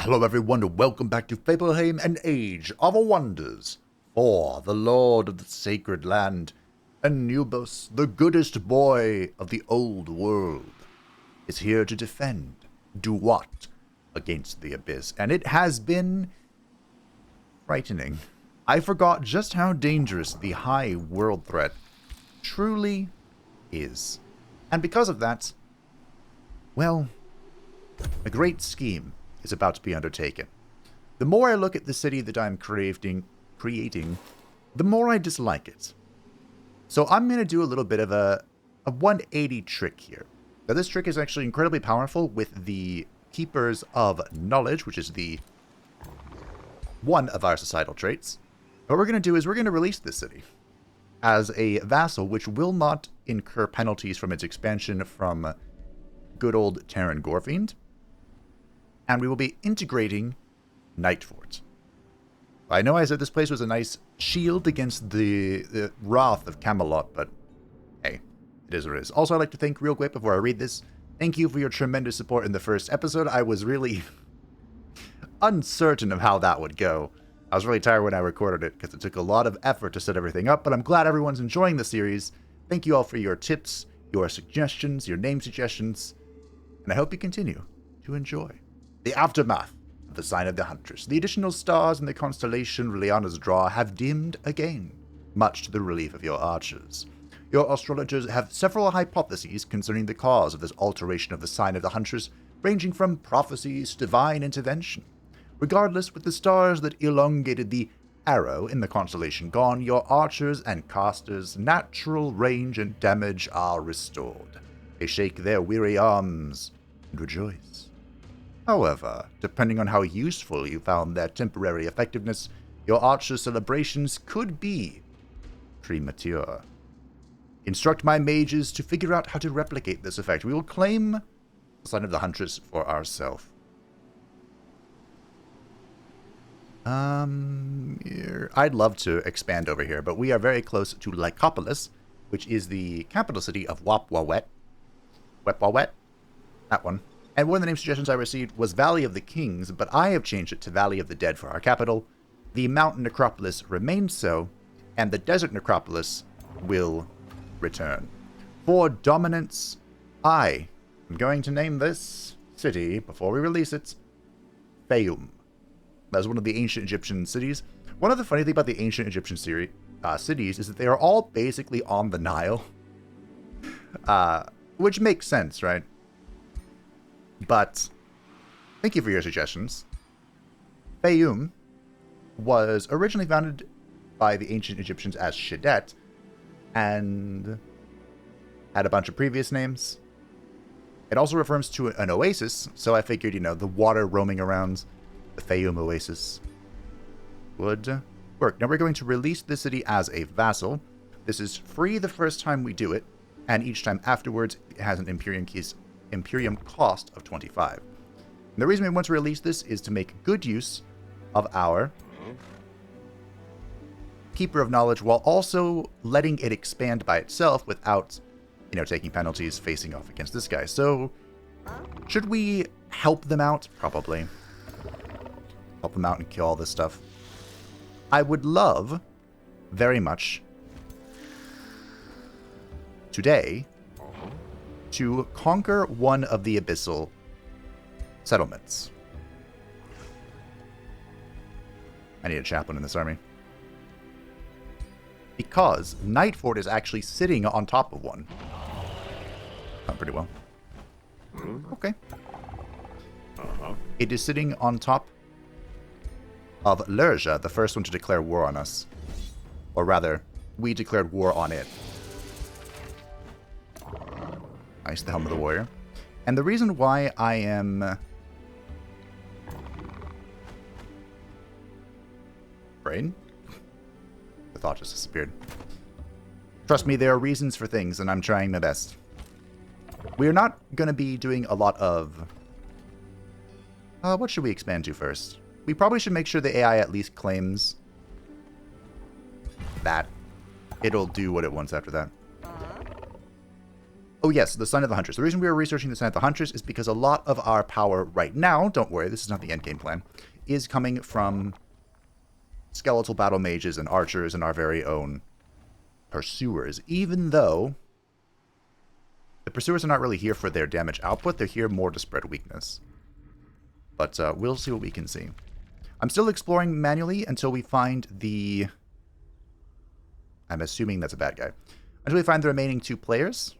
Hello everyone, welcome back to Fableheim, an Age of Wonders. For the Lord of the Sacred Land, Anubis, the goodest boy of the old world, is here to defend Duathadae against the Abyss. And it has been frightening. I forgot just how dangerous the high world threat truly is. And because of that, well, a great scheme is about to be undertaken. The more I look at the city that I'm creating, the more I dislike it. So I'm going to do a little bit of a 180 trick here. Now this trick is actually incredibly powerful with the Keepers of Knowledge, which is the one of our societal traits. What we're going to do is we're going to release this city as a vassal, which will not incur penalties from its expansion from good old Terran Gorefiend. And we will be integrating Nightfort. I know I said this place was a nice shield against the wrath of Camelot, but hey, it is what it is. Also, I'd like to thank real quick before I read this, thank you for your tremendous support in the first episode. I was really uncertain of how that would go. I was really tired when I recorded it because it took a lot of effort to set everything up, but I'm glad everyone's enjoying the series. Thank you all for your tips, your suggestions, your name suggestions, and I hope you continue to enjoy. The aftermath of the sign of the Huntress. The additional stars in the constellation Liliana's Draw have dimmed again, much to the relief of your archers. Your astrologers have several hypotheses concerning the cause of this alteration of the sign of the Huntress, ranging from prophecies to divine intervention. Regardless, with the stars that elongated the arrow in the constellation gone, your archers and casters' natural range and damage are restored. They shake their weary arms and rejoice. However, depending on how useful you found their temporary effectiveness, your archer's celebrations could be premature. Instruct my mages to figure out how to replicate this effect. We will claim the sign of the Huntress for ourselves. I'd love to expand over here, but we are very close to Lycopolis, which is the capital city of Wepwawet. Wepwawet? That one. And one of the name suggestions I received was Valley of the Kings, but I have changed it to Valley of the Dead for our capital. The mountain necropolis remains so, and the desert necropolis will return. For dominance, I am going to name this city, before we release it, Fayum. That's one of the ancient Egyptian cities. One of the funny things about the ancient Egyptian cities is that they are all basically on the Nile. Which makes sense, right? But thank you for your suggestions. Fayum was originally founded by the ancient Egyptians as Shadet and had a bunch of previous names. It also refers to an oasis, so I figured, the water roaming around the Fayum oasis would work. Now we're going to release the city as a vassal. This is free the first time we do it, and each time afterwards it has an Imperium cost of 25. And the reason we want to release this is to make good use of our Keeper of Knowledge while also letting it expand by itself without, taking penalties facing off against this guy. So, should we help them out? Probably. Help them out and kill all this stuff. I would love very much today to conquer one of the abyssal settlements. I need a chaplain in this army. Because Nightfort is actually sitting on top of one. Done pretty well. Okay. It is sitting on top of Lurja, the first one to declare war on us. Or rather, we declared war on it. Nice, the Helm of the Warrior. And the reason why I am brain? The thought just disappeared. Trust me, there are reasons for things, and I'm trying my best. We are not going to be doing a lot of... what should we expand to first? We probably should make sure the AI at least claims that it'll do what it wants after that. Oh yes, the Sign of the Huntress. The reason we were researching the Sign of the Huntress is because a lot of our power right now, don't worry, this is not the endgame plan, is coming from skeletal battle mages and archers and our very own pursuers. Even though the pursuers are not really here for their damage output, they're here more to spread weakness. But we'll see what we can see. I'm still exploring manually until we find the... I'm assuming that's a bad guy. Until we find the remaining 2 players.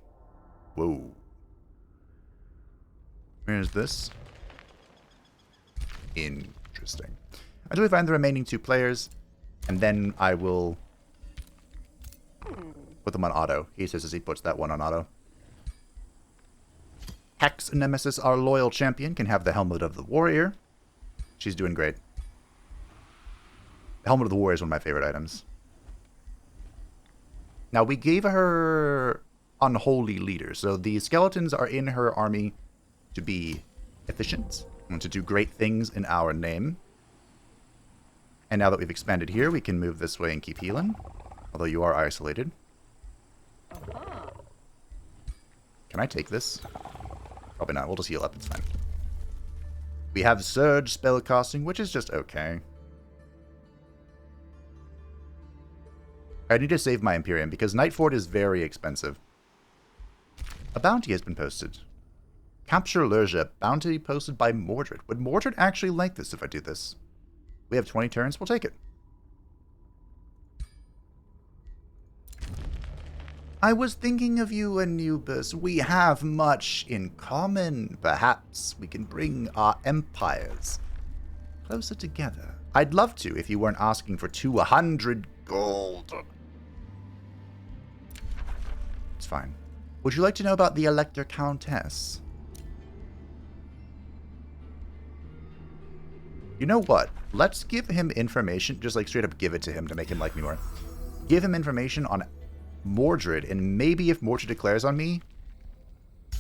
Whoa. Where is this? Interesting. Until we find the remaining 2 players, and then I will put them on auto. He says as he puts that one on auto. Hex Nemesis, our loyal champion, can have the Helmet of the Warrior. She's doing great. The Helmet of the Warrior is one of my favorite items. Now, we gave her Unholy Leader, so the skeletons are in her army to be efficient and to do great things in our name. And now that we've expanded here, we can move this way and keep healing, although you are isolated. Can I take this? Probably not. We'll just heal up. It's fine. We have Surge spellcasting, which is just okay. I need to save my Imperium, because Nightfort is very expensive. A bounty has been posted. Capture Lurgia. Bounty posted by Mordred. Would Mordred actually like this if I do this? We have 20 turns. We'll take it. I was thinking of you, Anubis. We have much in common. Perhaps we can bring our empires closer together. I'd love to if you weren't asking for 200 gold. It's fine. Would you like to know about the Elector Countess? You know what? Let's give him information. Just like straight up give it to him to make him like me more. Give him information on Mordred, and maybe if Mordred declares on me,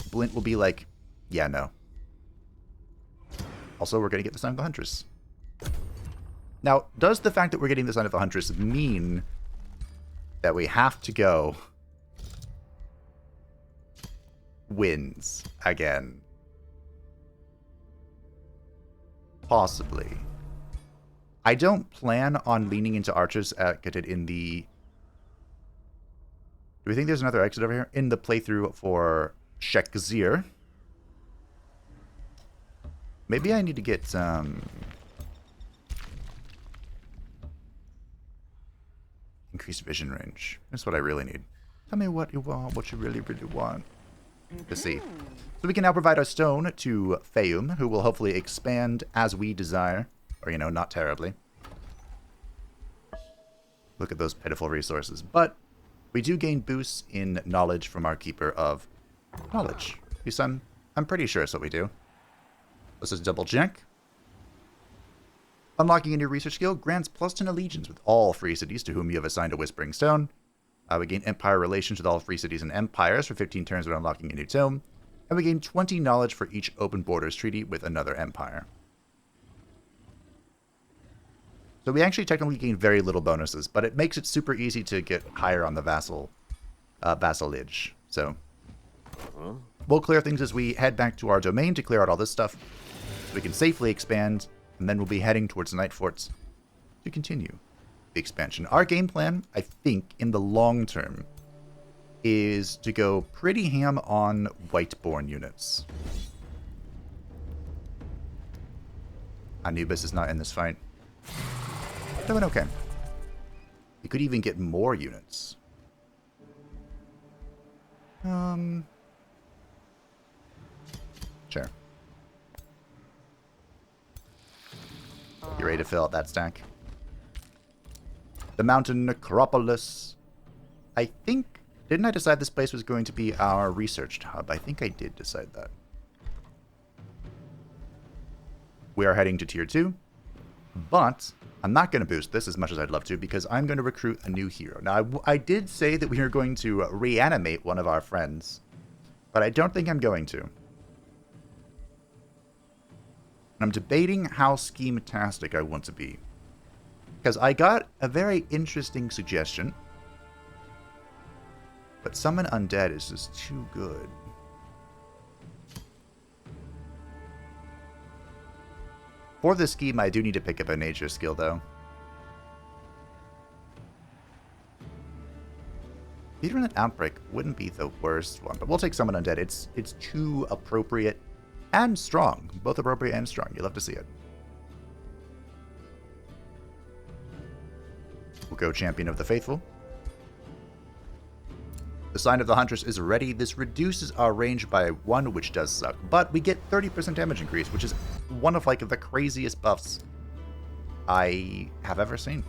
Blint will be like, yeah, no. Also, we're going to get the Sign of the Huntress. Now, does the fact that we're getting the Sign of the Huntress mean that we have to go wins again? Possibly. I don't plan on leaning into archers in the... Do we think there's another exit over here? In the playthrough for Shekzir. Maybe I need to get increased vision range. That's what I really need. Tell me what you want, what you really, really want. Let's see. So we can now provide our stone to Feum, who will hopefully expand as we desire. Or, you know, not terribly. Look at those pitiful resources. But we do gain boosts in knowledge from our Keeper of Knowledge. I'm pretty sure that's what we do. Let's just double check. Unlocking a new research skill grants +10 allegiance with all free cities to whom you have assigned a Whispering Stone. We gain Empire relations with all free cities and empires for 15 turns when unlocking a new tome. And we gain 20 knowledge for each open borders treaty with another empire. So we actually technically gain very little bonuses, but it makes it super easy to get higher on the vassalage. So we'll clear things as we head back to our domain to clear out all this stuff. So we can safely expand, and then we'll be heading towards the Night Forts to continue the expansion. Our game plan, I think, in the long term, is to go pretty ham on Whiteborn units. Anubis is not in this fight. Doing okay. We could even get more units. Sure. You ready to fill out that stack? The Mountain Necropolis. I think... Didn't I decide this place was going to be our research hub? I think I did decide that. We are heading to Tier 2. But I'm not going to boost this as much as I'd love to because I'm going to recruit a new hero. Now, I did say that we are going to reanimate one of our friends. But I don't think I'm going to. I'm debating how scheme-tastic I want to be. Because I got a very interesting suggestion But Summon Undead is just too good. For this scheme, I do need to pick up a nature skill, though. Virulent Outbreak wouldn't be the worst one, but we'll take Summon Undead. It's too appropriate and strong. Both appropriate and strong. You'll love to see it. We'll go Champion of the Faithful. The Sign of the Huntress is ready. This reduces our range by 1, which does suck, but we get 30% damage increase, which is one of, like, the craziest buffs I have ever seen.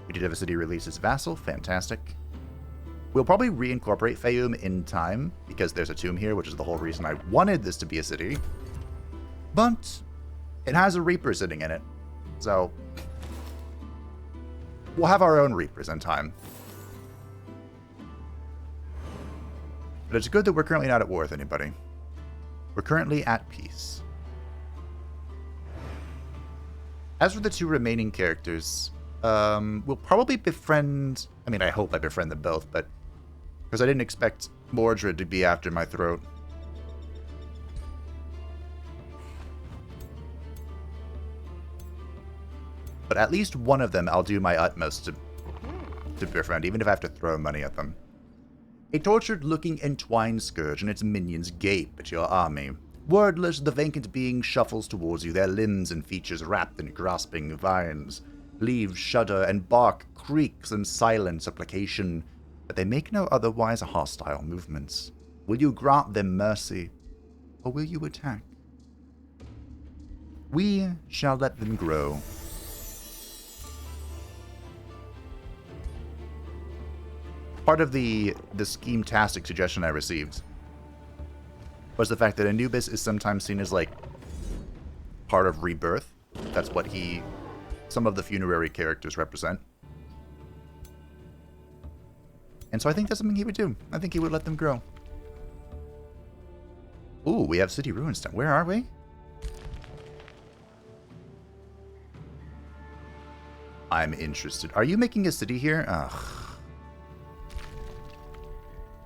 We did have a city release as Vassal. Fantastic. We'll probably reincorporate Fayoum in time, because there's a tomb here, which is the whole reason I wanted this to be a city. But it has a Reaper sitting in it, so we'll have our own Reapers in time. But it's good that we're currently not at war with anybody. We're currently at peace. As for the 2 remaining characters, we'll probably befriend... I mean, I hope I befriend them both, but... because I didn't expect Mordred to be after my throat. But at least one of them I'll do my utmost to befriend, even if I have to throw money at them. A tortured-looking entwined scourge and its minions gape at your army. Wordless, the vacant being shuffles towards you, their limbs and features wrapped in grasping vines. Leaves shudder and bark creaks in silent supplication, but they make no otherwise hostile movements. Will you grant them mercy, or will you attack? We shall let them grow. Part of the scheme-tastic suggestion I received was the fact that Anubis is sometimes seen as, like, part of Rebirth. That's what some of the funerary characters represent. And so I think that's something he would do. I think he would let them grow. Ooh, we have City Ruins down. Where are we? I'm interested. Are you making a city here? Ugh.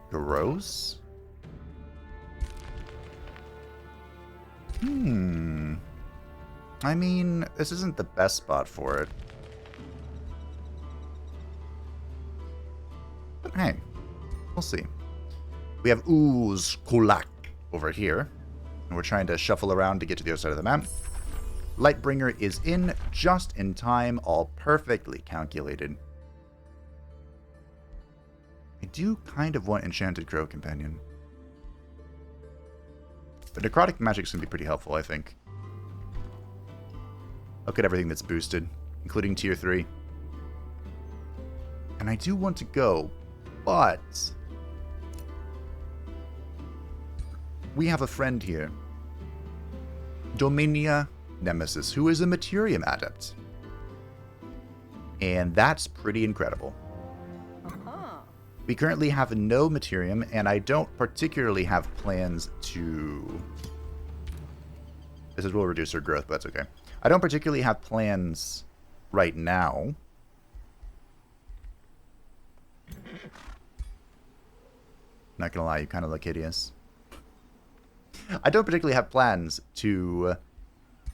Gross? I mean, this isn't the best spot for it. But hey, we'll see. We have Ooze Kulak over here, and we're trying to shuffle around to get to the other side of the map. Lightbringer is in just in time, all perfectly calculated. I do kind of want Enchanted Crow Companion. The Necrotic Magic's going to be pretty helpful, I think. Look at everything that's boosted, including Tier 3. And I do want to go, but we have a friend here. Dominia Nemesis, who is a Materium Adept. And that's pretty incredible. We currently have no Materium, and I don't particularly have plans to... This will reduce her growth, but that's okay. I don't particularly have plans right now. Not gonna lie, you kind of look hideous. I don't particularly have plans to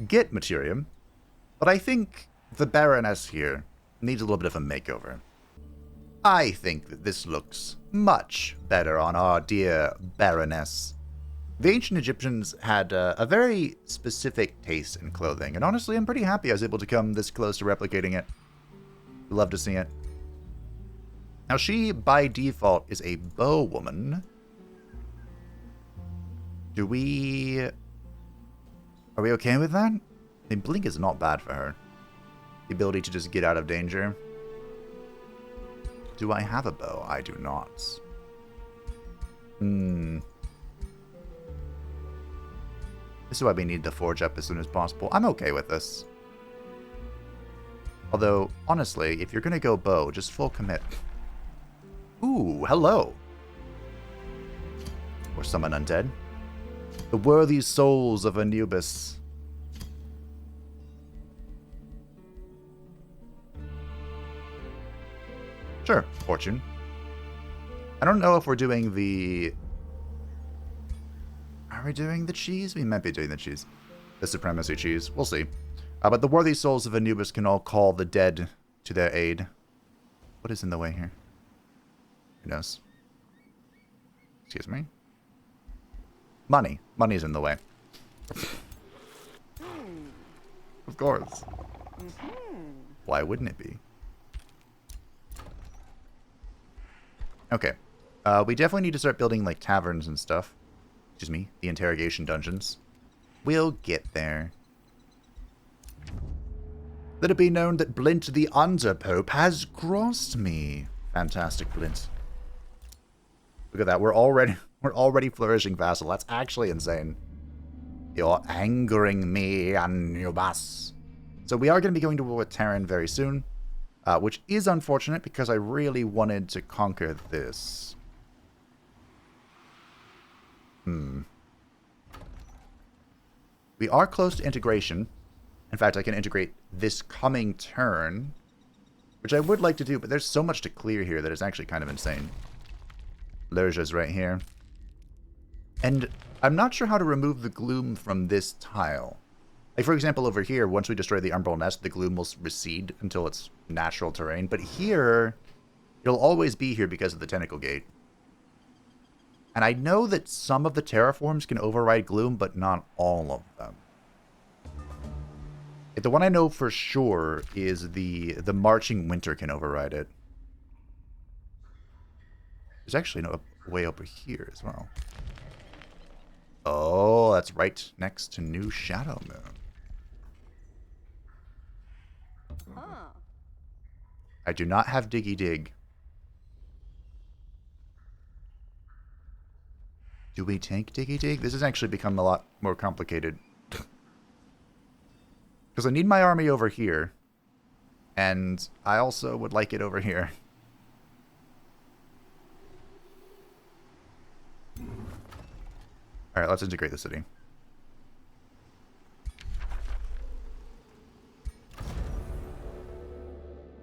get Materium, but I think the Baroness here needs a little bit of a makeover. I think that this looks much better on our dear Baroness. The ancient Egyptians had a very specific taste in clothing, and honestly, I'm pretty happy I was able to come this close to replicating it. Love to see it. Now, she, by default, is a bow woman. Are we okay with that? I mean, Blink is not bad for her. The ability to just get out of danger. Do I have a bow? I do not. This is why we need to forge up as soon as possible. I'm okay with this. Although, honestly, if you're going to go bow, just full commit. Ooh, hello. Or summon undead. The worthy souls of Anubis. Sure, fortune. I don't know if we're doing the... Are we doing the cheese? We might be doing the cheese. The supremacy cheese. We'll see. But the worthy souls of Anubis can all call the dead to their aid. What is in the way here? Who knows? Excuse me? Money. Money's in the way. Of course. Why wouldn't it be? Okay. We definitely need to start building, like, taverns and stuff. Excuse me. The interrogation dungeons. We'll get there. Let it be known that Blint the Underpope has crossed me. Fantastic, Blint. Look at that. We're already flourishing vassal. That's actually insane. You're angering me, Anubis. So we are going to be going to war with Terran very soon, which is unfortunate because I really wanted to conquer this. We are close to integration. In fact, I can integrate this coming turn, which I would like to do, but there's so much to clear here that it's actually kind of insane. Lurja's right here. And I'm not sure how to remove the gloom from this tile. Like, for example, over here, once we destroy the Umbral Nest, the gloom will recede until it's natural terrain. But here, it'll always be here because of the Tentacle Gate. And I know that some of the terraforms can override gloom, but not all of them. The one I know for sure is the Marching Winter can override it. There's actually no way over here as well. Oh, that's right next to New Shadowmoon. Huh. I do not have Diggy Dig. Do we take Diggy Dig? This has actually become a lot more complicated. Because I need my army over here. And I also would like it over here. Alright, let's integrate the city.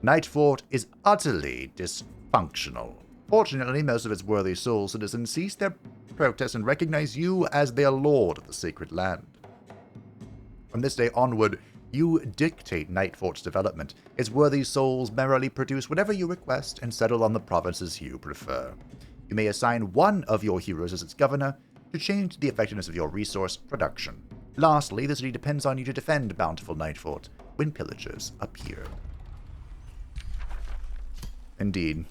Night Fort is utterly dysfunctional. Fortunately, most of its worthy soul citizens cease their protests and recognize you as their lord of the sacred land. From this day onward, you dictate Night Fort's development. Its worthy souls merrily produce whatever you request and settle on the provinces you prefer. You may assign one of your heroes as its governor to change the effectiveness of your resource production. Lastly, the city depends on you to defend bountiful Night Fort when pillagers appear. Indeed.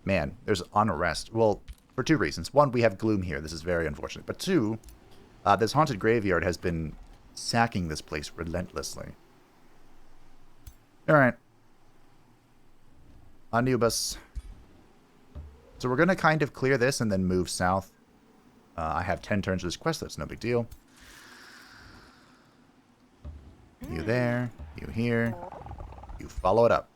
Man, there's unrest. Well, for two reasons. One, we have gloom here. This is very unfortunate. But two, this haunted graveyard has been sacking this place relentlessly. Alright. Anubis. So we're going to kind of clear this and then move south. I have 10 turns of this quest. That's no big deal. You there. You here. You follow it up.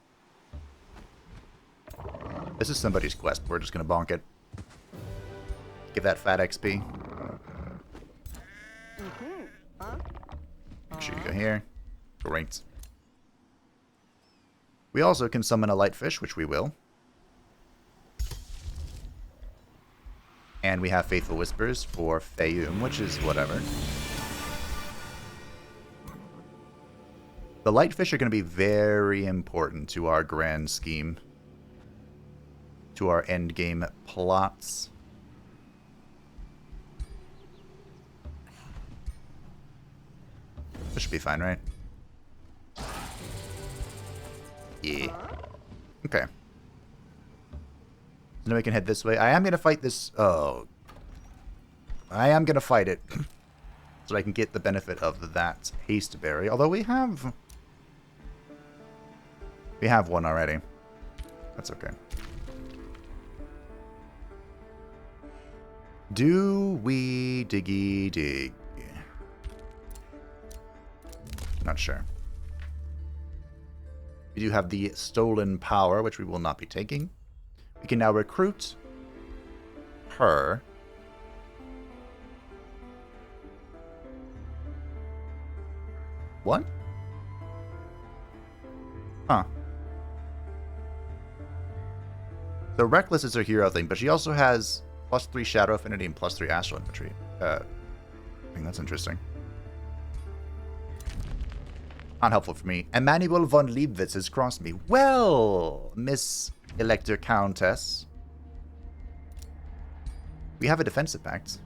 This is somebody's quest. We're just going to bonk it. Give that fat XP. Make sure you go here. Great. We also can summon a light fish, which we will. And we have Faithful Whispers for Fayum, which is whatever. The light fish are going to be very important to our grand scheme. To our endgame plots. This should be fine, right? Yeah. Okay. Then we can head this way. I am going to fight this... Oh. I am going to fight it. So I can get the benefit of that haste berry. Although we have... We have one already. That's okay. Do we diggy dig? Not sure. We do have the stolen power, which we will not be taking. We can now recruit her. What? Huh. So Reckless is her hero thing, but she also has +3 Shadow Affinity and +3 Astral Infantry. I think that's interesting. Not helpful for me. Emmanuel von Leibwitz has crossed me. Well, Miss Elector Countess. We have a defensive pact.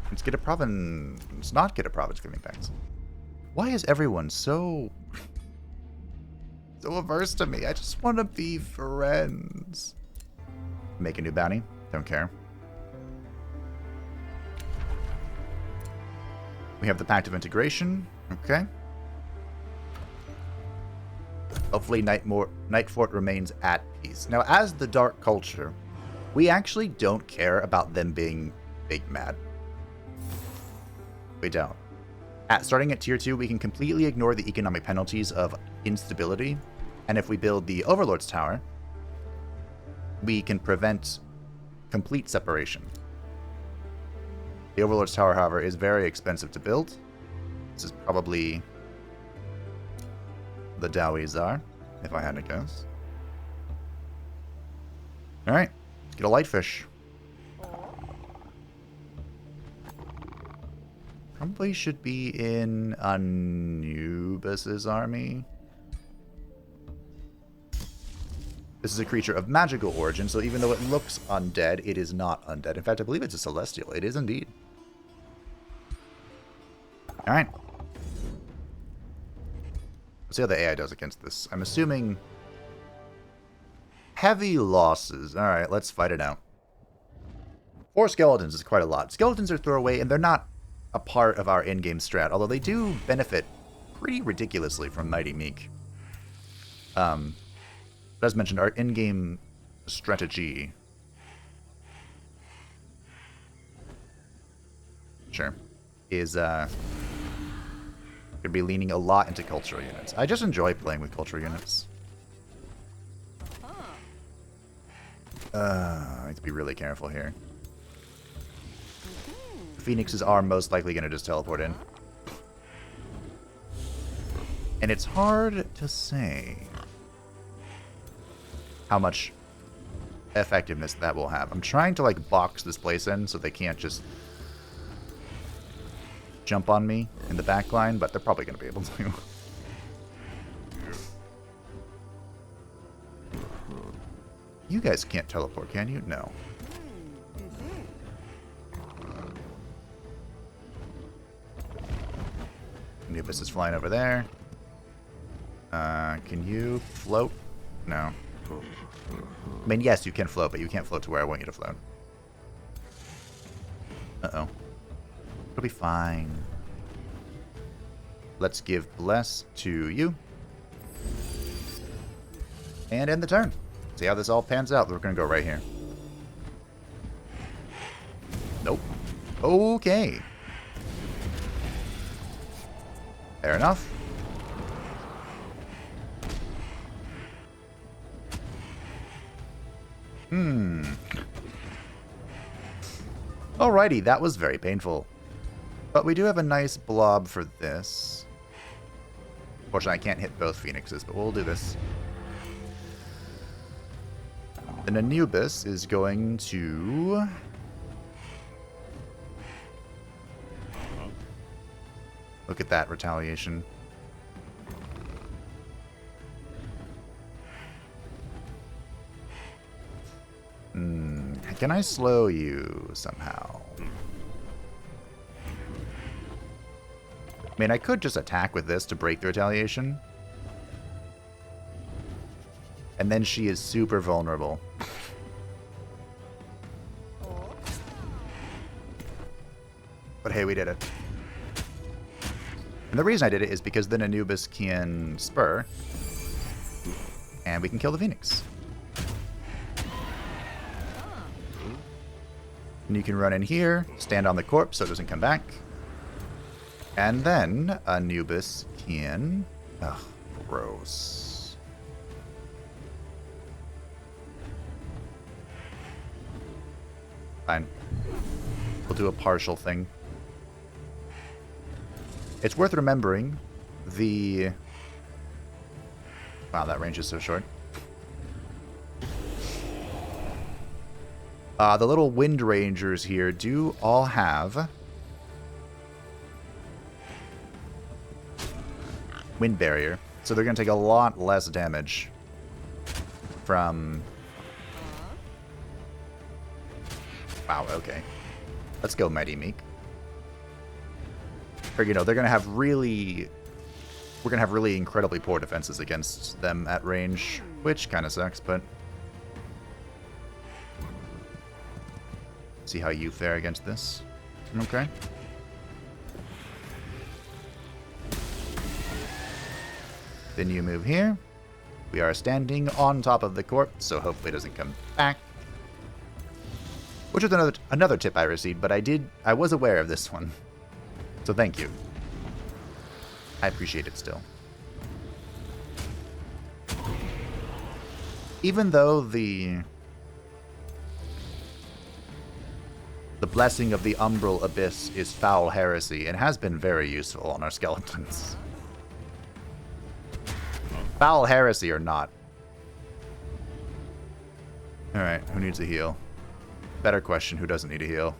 Let's get a province. Not get a province giving pact. Why is everyone so averse to me? I just want to be friends. Make a new bounty. Don't care. We have the Pact of Integration. Okay. Hopefully Night Fort remains at peace. Now, as the Dark Culture, we actually don't care about them being big mad. We don't. Starting at Tier 2, we can completely ignore the economic penalties of instability. And if we build the Overlord's Tower, we can prevent complete separation. The Overlord's Tower, however, is very expensive to build. This is probably the Duathadae, if I had to guess. Alright, let's get a Lightfish. Probably should be in Anubis's army. This is a creature of magical origin, so even though it looks undead, it is not undead. In fact, I believe it's a celestial. It is indeed. Alright. Let's see how the AI does against this. I'm assuming heavy losses. Alright, let's fight it out. 4 skeletons is quite a lot. Skeletons are throwaway, and they're not a part of our in-game strat, although they do benefit pretty ridiculously from Mighty Meek. But as mentioned, our in-game strategy... Sure. Is, could be leaning a lot into cultural units. I just enjoy playing with cultural units. I have to be really careful here. Phoenixes are most likely going to just teleport in. And it's hard to say how much effectiveness that will have. I'm trying to, like, box this place in so they can't just jump on me in the back line, but they're probably going to be able to. You guys can't teleport, can you? No. Anubis is flying over there. Can you float? No. I mean, yes, you can float, but you can't float to where I want you to float. Uh-oh. It'll be fine. Let's give Bless to you. And end the turn. See how this all pans out. We're going to go right here. Nope. Okay. Fair enough. Alrighty, that was very painful. But we do have a nice blob for this. Unfortunately, I can't hit both Phoenixes, but we'll do this. And Anubis is going to... Look at that retaliation. Can I slow you somehow? I mean, I could just attack with this to break the retaliation. And then she is super vulnerable. But hey, we did it. And the reason I did it is because then Anubis can spur. And we can kill the Phoenix. And you can run in here, stand on the corpse so it doesn't come back. And then Anubis can... Ugh, gross. Fine. We'll do a partial thing. It's worth remembering the Wow, that range is so short. The little Wind Rangers here do all have Wind Barrier, so they're going to take a lot less damage from... Wow, okay. Let's go, Mighty Meek. Or, you know, they're going to have really... We're going to have really incredibly poor defenses against them at range, which kind of sucks, but... See how you fare against this. Okay. Then you move here. We are standing on top of the corpse, so hopefully it doesn't come back. Which is another tip I received, but I was aware of this one. So thank you. I appreciate it still. Even though the blessing of the Umbral Abyss is foul heresy, it has been very useful on our skeletons. Foul heresy or not. Alright, who needs a heal? Better question, who doesn't need a heal?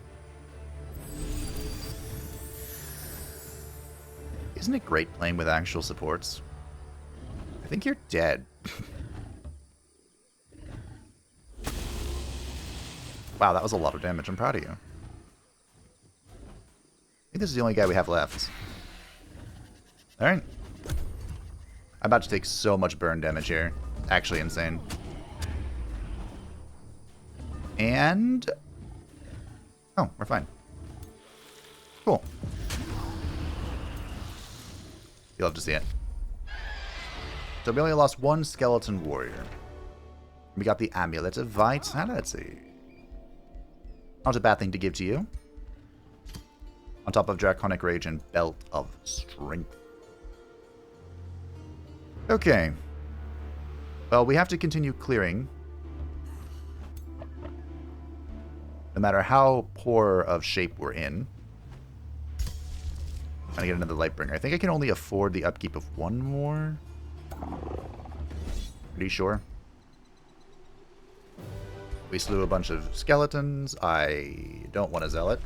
Isn't it great playing with actual supports? I think you're dead. Wow, that was a lot of damage. I'm proud of you. I think this is the only guy we have left. Alright. I'm about to take so much burn damage here. Actually insane. And... Oh, we're fine. Cool. You'll have to see it. So we only lost one skeleton warrior. We got the Amulet of Vitality. Not a bad thing to give to you. On top of Draconic Rage and Belt of Strength. Okay. Well, we have to continue clearing. No matter how poor of shape we're in. I'm gonna get another Lightbringer. I think I can only afford the upkeep of one more. Pretty sure. We slew a bunch of skeletons. I don't want a Zealot.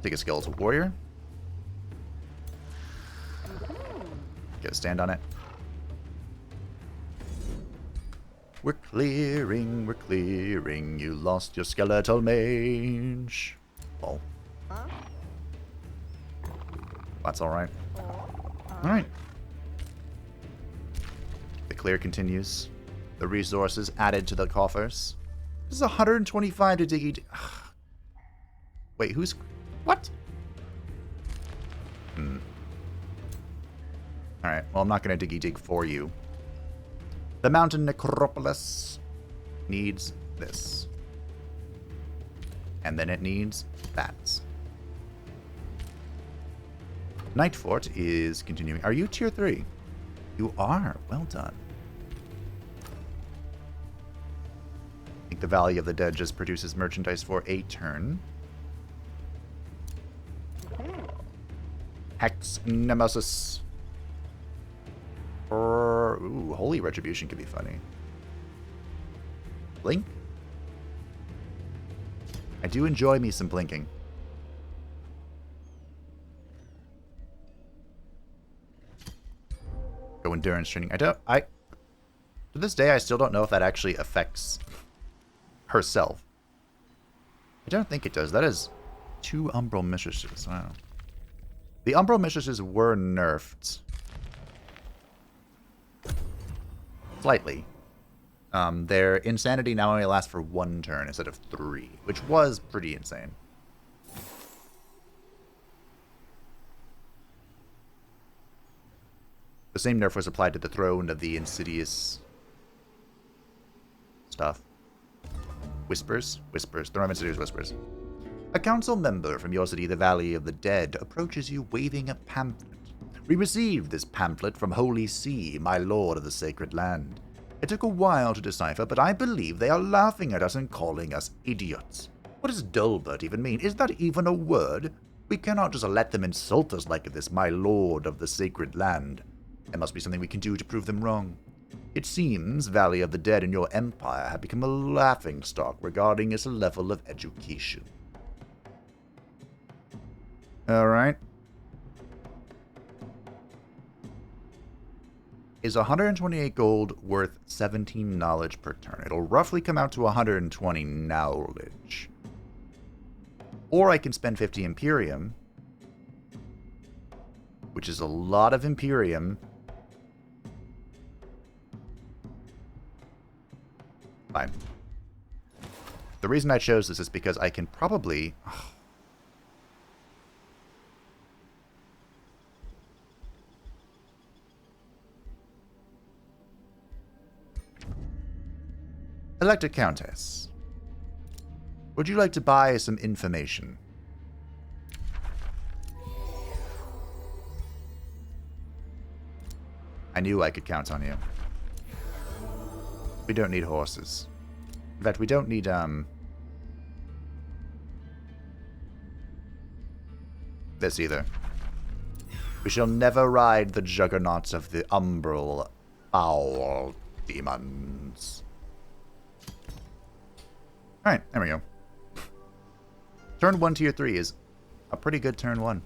Take a Skeletal Warrior. Get a stand on it. We're clearing, we're clearing. You lost your skeletal mage. Oh. That's alright. Alright. The clear continues. The resources added to the coffers. This is 125 to diggy. Wait, who's... What? Alright, well, I'm not going to diggy dig for you. The Mountain Necropolis needs this. And then it needs that. Night Fort is continuing. Are you tier 3? You are. Well done. I think the Valley of the Dead just produces merchandise for a turn. Hex Nemesis. Ooh, Holy Retribution could be funny. Blink? I do enjoy me some blinking. Go endurance training. To this day, I still don't know if that actually affects herself. I don't think it does. That is 2 Umbral Mistresses. Wow. The Umbral Mistresses were nerfed. Slightly. Their insanity now only lasts for 1 turn instead of 3, which was pretty insane. The same nerf was applied to the throne of the insidious stuff. Whispers? Whispers. Throne of Insidious Whispers. A council member from your city, the Valley of the Dead, approaches you waving a pamphlet. We received this pamphlet from Holy See, my lord of the sacred land. It took a while to decipher, but I believe they are laughing at us and calling us idiots. What does Dulbert even mean? Is that even a word? We cannot just let them insult us like this, my lord of the sacred land. There must be something we can do to prove them wrong. It seems Valley of the Dead and your empire have become a laughingstock regarding its level of education. Alright. Is 128 gold worth 17 knowledge per turn? It'll roughly come out to 120 knowledge. Or I can spend 50 Imperium, which is a lot of Imperium. Fine. The reason I chose this is because I can probably... Elected Countess, would you like to buy some information? I knew I could count on you. We don't need horses. In fact, we don't need, this either. We shall never ride the juggernauts of the umbral foul demons. Alright, there we go. Turn 1, tier 3 is a pretty good turn 1.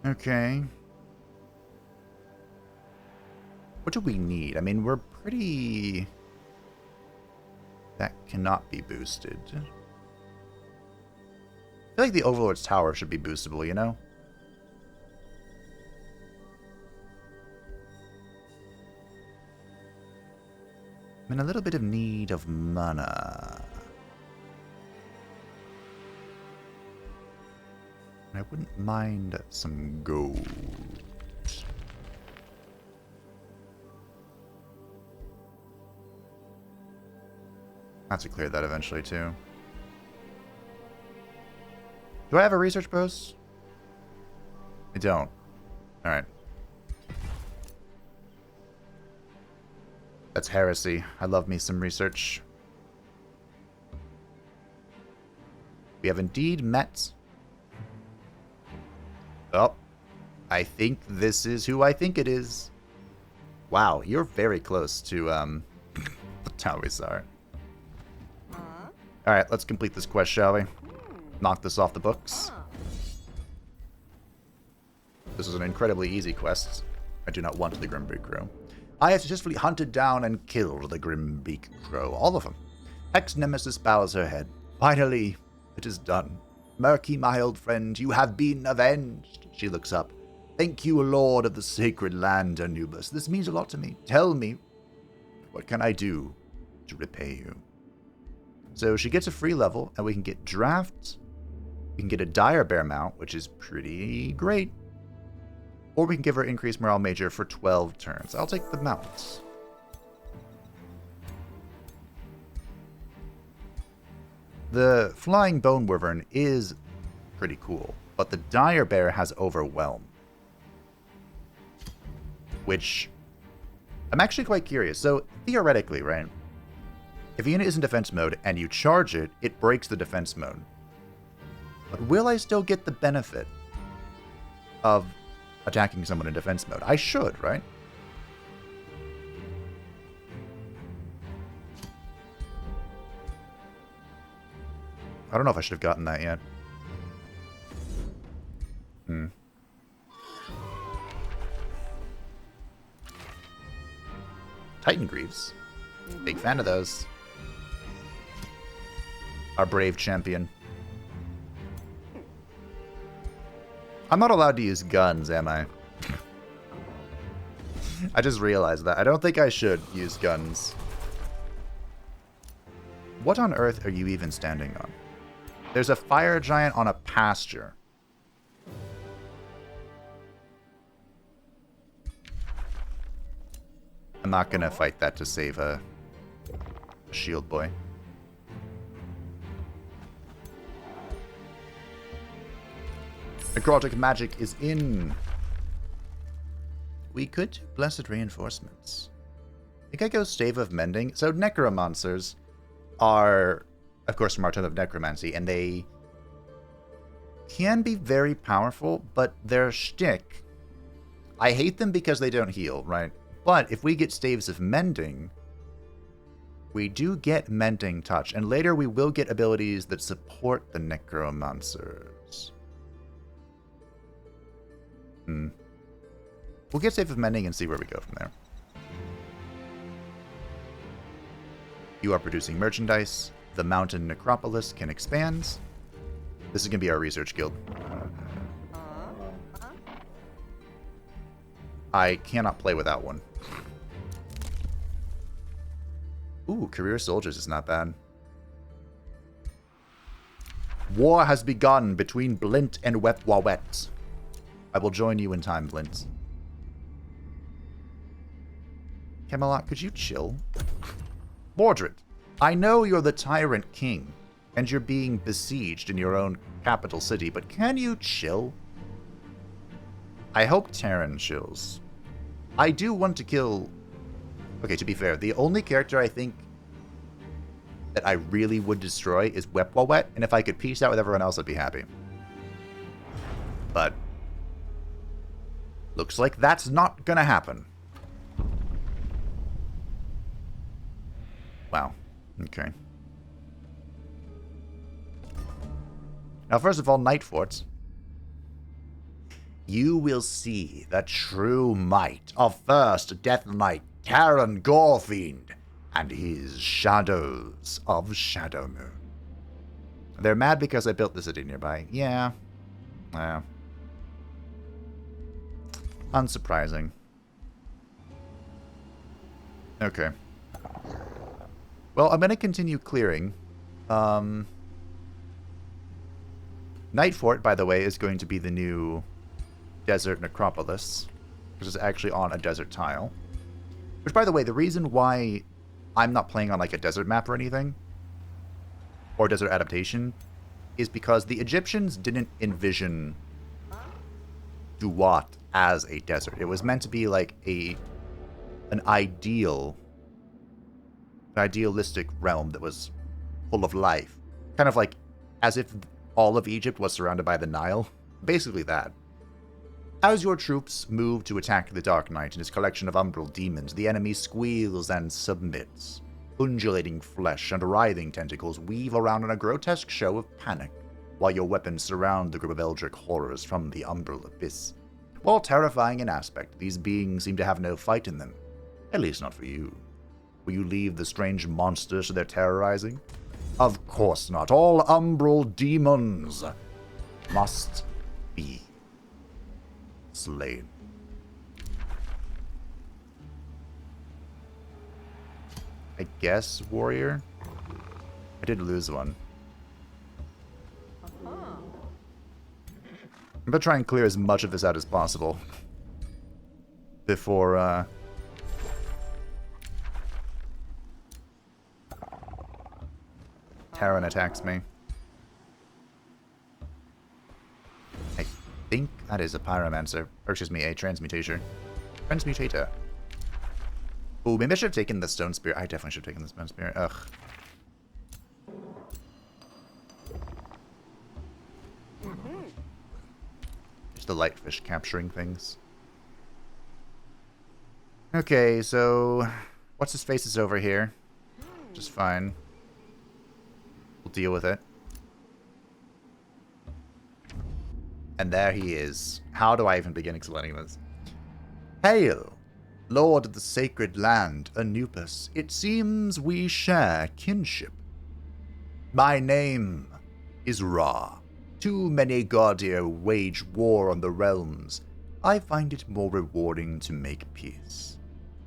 Okay. What do we need? I mean, we're pretty... That cannot be boosted. I feel like the Overlord's Tower should be boostable, you know? I'm in a little bit of need of mana. I wouldn't mind some gold. I have to clear that eventually, too. Do I have a research post? I don't. Alright. That's heresy. I love me some research. We have indeed met. Oh. I think this is who I think it is. Wow, you're very close to, the Tawizar. Alright, let's complete this quest, shall we? Knock this off the books. This is an incredibly easy quest. I do not want the Grimbeak Crow. I have successfully hunted down and killed the Grimbeak Crow. All of them. Ex-Nemesis bows her head. Finally, it is done. Murky, my old friend, you have been avenged. She looks up. Thank you, Lord of the Sacred Land, Anubis. This means a lot to me. Tell me, what can I do to repay you? So she gets a free level, and we can get drafts. We can get a Dire Bear mount, which is pretty great. Or we can give her increased morale major for 12 turns. I'll take the mounts. The Flying Bone Wyvern is pretty cool, but the Dire Bear has Overwhelm. Which, I'm actually quite curious. So, theoretically, right? If a unit is in defense mode and you charge it, it breaks the defense mode. But will I still get the benefit of attacking someone in defense mode? I should, right? I don't know if I should have gotten that yet. Titan Greaves. Big fan of those. Our brave champion. I'm not allowed to use guns, am I? I just realized that. I don't think I should use guns. What on earth are you even standing on? There's a fire giant on a pasture. I'm not gonna fight that to save a shield boy. Necrotic magic is in. We could do blessed reinforcements. I think I go Stave of Mending. So necromancers are, of course, from our Tome of Necromancy, and they can be very powerful, but their shtick... I hate them because they don't heal, right? But if we get Staves of Mending, we do get Mending Touch, and later we will get abilities that support the Necromancers. We'll get Stave of Mending and see where we go from there. You are producing merchandise. The Mountain Necropolis can expand. This is going to be our research guild. I cannot play without one. Ooh, Career Soldiers is not bad. War has begun between Blint and Wepwawet. I will join you in time, Blint. Camelot, could you chill? Mordred, I know you're the Tyrant King, and you're being besieged in your own capital city, but can you chill? I hope Terran chills. I do want to kill... Okay, to be fair, the only character I think that I really would destroy is Wepwawet, and if I could peace out with everyone else, I'd be happy. But... looks like that's not gonna happen. Wow. Okay. Now, first of all, Night Forts. You will see the true might of First Death Knight Terran Gorefiend and his Shadows of Shadowmoon. They're mad because I built the city nearby. Yeah. Unsurprising. Okay. Well, I'm going to continue clearing. Night Fort, by the way, is going to be the new Desert Necropolis, which is actually on a desert tile. Which, by the way, the reason why I'm not playing on like a desert map or anything, or desert adaptation, is because the Egyptians didn't envision Duat as a desert. It was meant to be like an idealistic realm that was full of life. Kind of like as if all of Egypt was surrounded by the Nile. Basically that. As your troops move to attack the Dark Knight and his collection of umbral demons, the enemy squeals and submits. Undulating flesh and writhing tentacles weave around in a grotesque show of panic, while your weapons surround the group of eldritch horrors from the umbral abyss. While terrifying in aspect, these beings seem to have no fight in them. At least not for you. Will you leave the strange monsters to their terrorizing? Of course not. All umbral demons must be slain. I guess, warrior? I did lose one. I'm gonna try and clear as much of this out as possible before, Terran attacks me. I think that is a pyromancer. Or excuse me, a transmutator. Transmutator. Ooh, maybe I should have taken the stone spear. I definitely should have taken the stone spear. Ugh. Just the light fish capturing things. Okay, so what's his face is over here. Just fine. We'll deal with it. And there he is. How do I even begin explaining this? Hail, Lord of the Sacred Land, Anubis. It seems we share kinship. My name is Ra. Too many Gordier wage war on the realms. I find it more rewarding to make peace.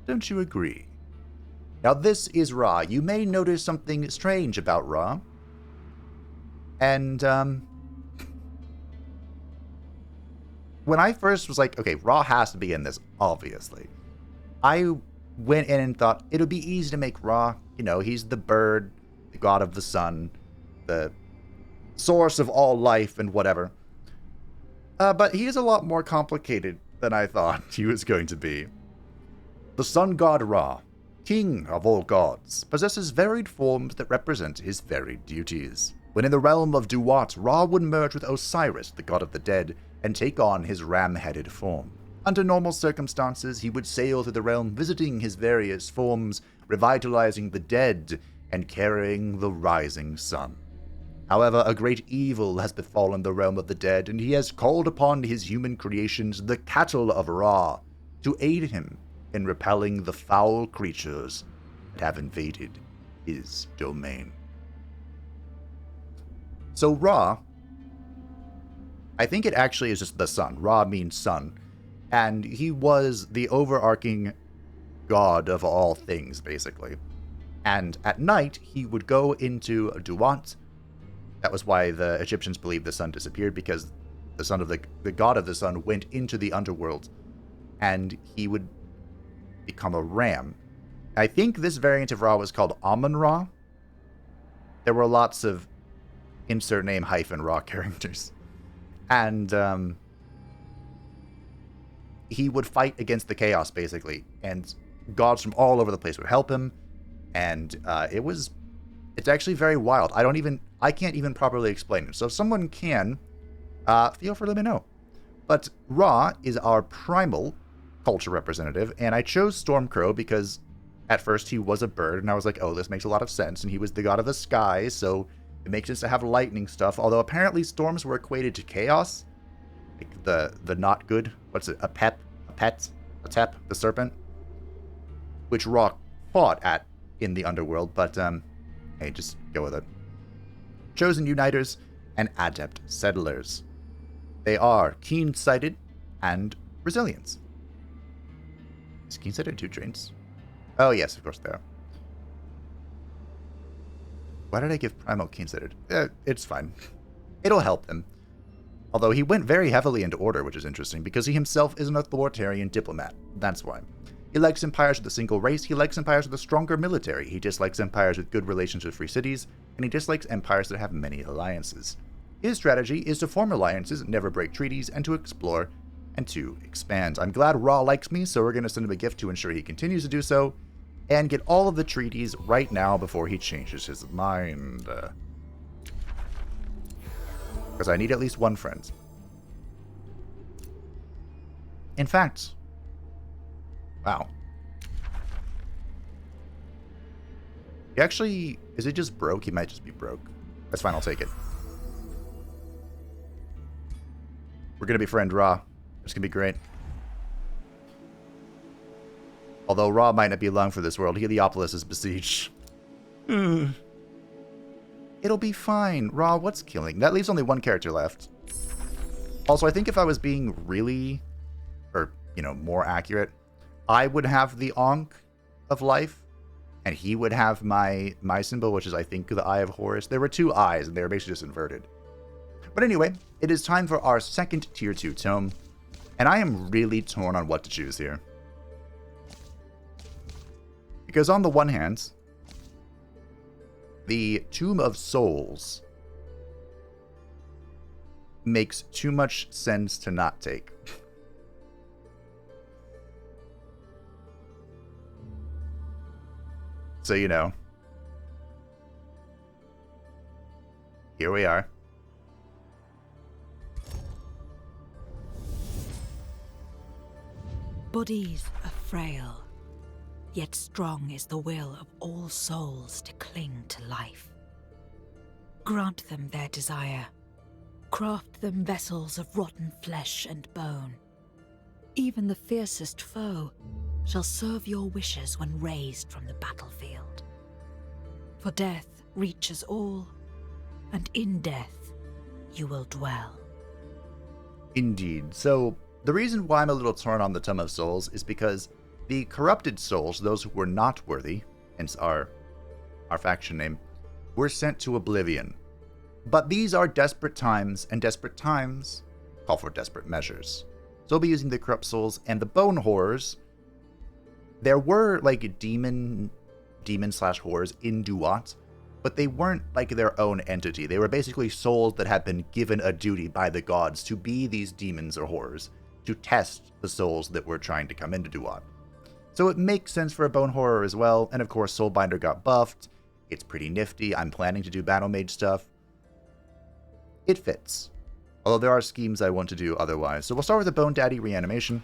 Don't you agree? Now this is Ra. You may notice something strange about Ra. And, when I first was like, okay, Ra has to be in this, obviously. I went in and thought it would be easy to make Ra. You know, he's the bird, the god of the sun, the source of all life and whatever. But he is a lot more complicated than I thought he was going to be. The sun god Ra, king of all gods, possesses varied forms that represent his varied duties. When in the realm of Duat, Ra would merge with Osiris, the god of the dead, and take on his ram-headed form. Under normal circumstances, he would sail through the realm, visiting his various forms, revitalizing the dead, and carrying the rising sun. However, a great evil has befallen the realm of the dead, and he has called upon his human creations, the cattle of Ra, to aid him in repelling the foul creatures that have invaded his domain. So Ra, I think it actually is just the sun. Ra means sun. And he was the overarching god of all things, basically. And at night, he would go into Duat. That was why the Egyptians believed the sun disappeared, because the son of the god of the sun went into the underworld, and he would become a ram. I think this variant of Ra was called Amun-Ra. There were lots of insert name -Ra characters. And he would fight against the chaos, basically, and gods from all over the place would help him, and it's actually very wild. I can't even properly explain it, so if someone can, feel free to let me know. But Ra is our primal culture representative, and I chose Stormcrow because at first he was a bird, and I was like, oh, this makes a lot of sense, and he was the god of the sky, so it makes sense to have lightning stuff, although apparently storms were equated to chaos, like the not good, what's it, a Tep, the serpent, which Ra fought at in the underworld, but hey, just go with it. Chosen Uniters and Adept Settlers. They are keen-sighted and resilient. Is keen-sighted 2 traits? Oh yes, of course they are. Why did I give Primal keen-sighted? It's fine. It'll help him. Although he went very heavily into Order, which is interesting, because he himself is an authoritarian diplomat. That's why. He likes empires with a single race, he likes empires with a stronger military, he dislikes empires with good relations with free cities, and he dislikes empires that have many alliances. His strategy is to form alliances, never break treaties, and to explore and to expand. I'm glad Ra likes me, so we're going to send him a gift to ensure he continues to do so, and get all of the treaties right now before he changes his mind. Because I need at least one friend. In fact, wow. He actually, is it just broke? He might just be broke. That's fine, I'll take it. We're going to befriend Ra. It's going to be great. Although Ra might not be long for this world. Heliopolis is besieged. It'll be fine. Ra, what's killing? That leaves only one character left. Also, I think if I was being really, or, more accurate, I would have the Ankh of life, and he would have my symbol, which is, I think, the Eye of Horus. There were 2 eyes, and they were basically just inverted. But anyway, it is time for our second Tier 2 tome, and I am really torn on what to choose here. Because on the one hand, the Tomb of Souls makes too much sense to not take. So, here we are. Bodies are frail, yet strong is the will of all souls to cling to life. Grant them their desire. Craft them vessels of rotten flesh and bone. Even the fiercest foe shall serve your wishes when raised from the battlefield. For death reaches all, and in death you will dwell. Indeed. So, the reason why I'm a little torn on the Tome of Souls is because the corrupted souls, those who were not worthy, hence our faction name, were sent to oblivion. But these are desperate times, and desperate times call for desperate measures. So I'll be using the corrupt souls and the bone horrors. There were like demon/horrors in Duat, but they weren't like their own entity. They were basically souls that had been given a duty by the gods to be these demons or horrors, to test the souls that were trying to come into Duat. So it makes sense for a bone horror as well, and of course Soulbinder got buffed. It's pretty nifty. I'm planning to do Battle Mage stuff. it fits. Although there are schemes I want to do otherwise. So we'll start with the Bone Daddy reanimation.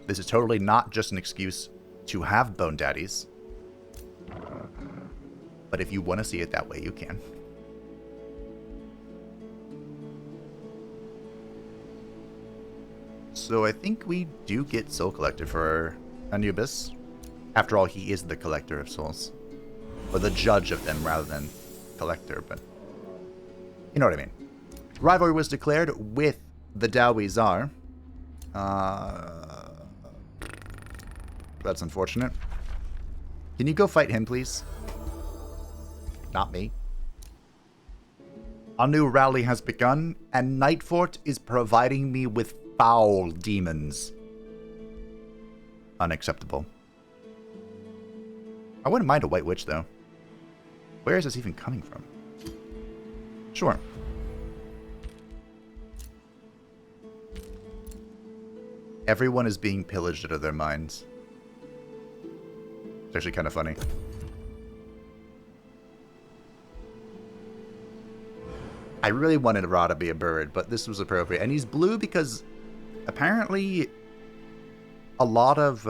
This is totally not just an excuse to have Bone Daddies. But if you want to see it that way, you can. So I think we do get Soul Collector for Anubis. After all, he is the collector of souls. Or the judge of them rather than collector, but you know what I mean. Rivalry was declared with the Dowie Czar. That's unfortunate. Can you go fight him, please? Not me. A new rally has begun, and Nightfort is providing me with foul demons. Unacceptable. I wouldn't mind a White Witch, though. Where is this even coming from? Sure. Everyone is being pillaged out of their minds. It's actually kind of funny. I really wanted Ra to be a bird, but this was appropriate. And he's blue because apparently a lot of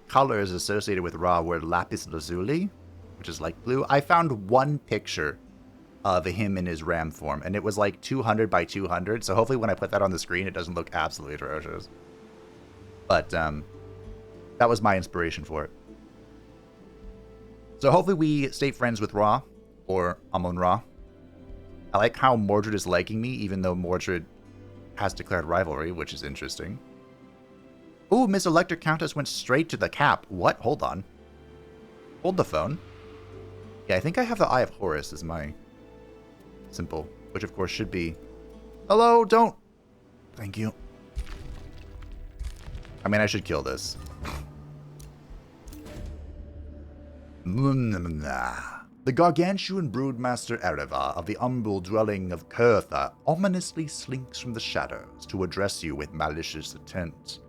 colors associated with Ra were lapis lazuli, which is like blue. I found one picture of him in his ram form, and it was like 200 by 200, so hopefully when I put that on the screen, it doesn't look absolutely atrocious. But that was my inspiration for it. So hopefully we stay friends with Ra, or Amon-Ra. I like how Mordred is liking me, even though Mordred has declared rivalry, which is interesting. Ooh, Miss Electric Countess went straight to the cap. What? Hold on. Hold the phone. Yeah, I think I have the Eye of Horus as my symbol, which of course should be... Hello, don't... Thank you. I mean, I should kill this. The gargantuan broodmaster Ereva of the umbral dwelling of Kurtha ominously slinks from the shadows to address you with malicious intent.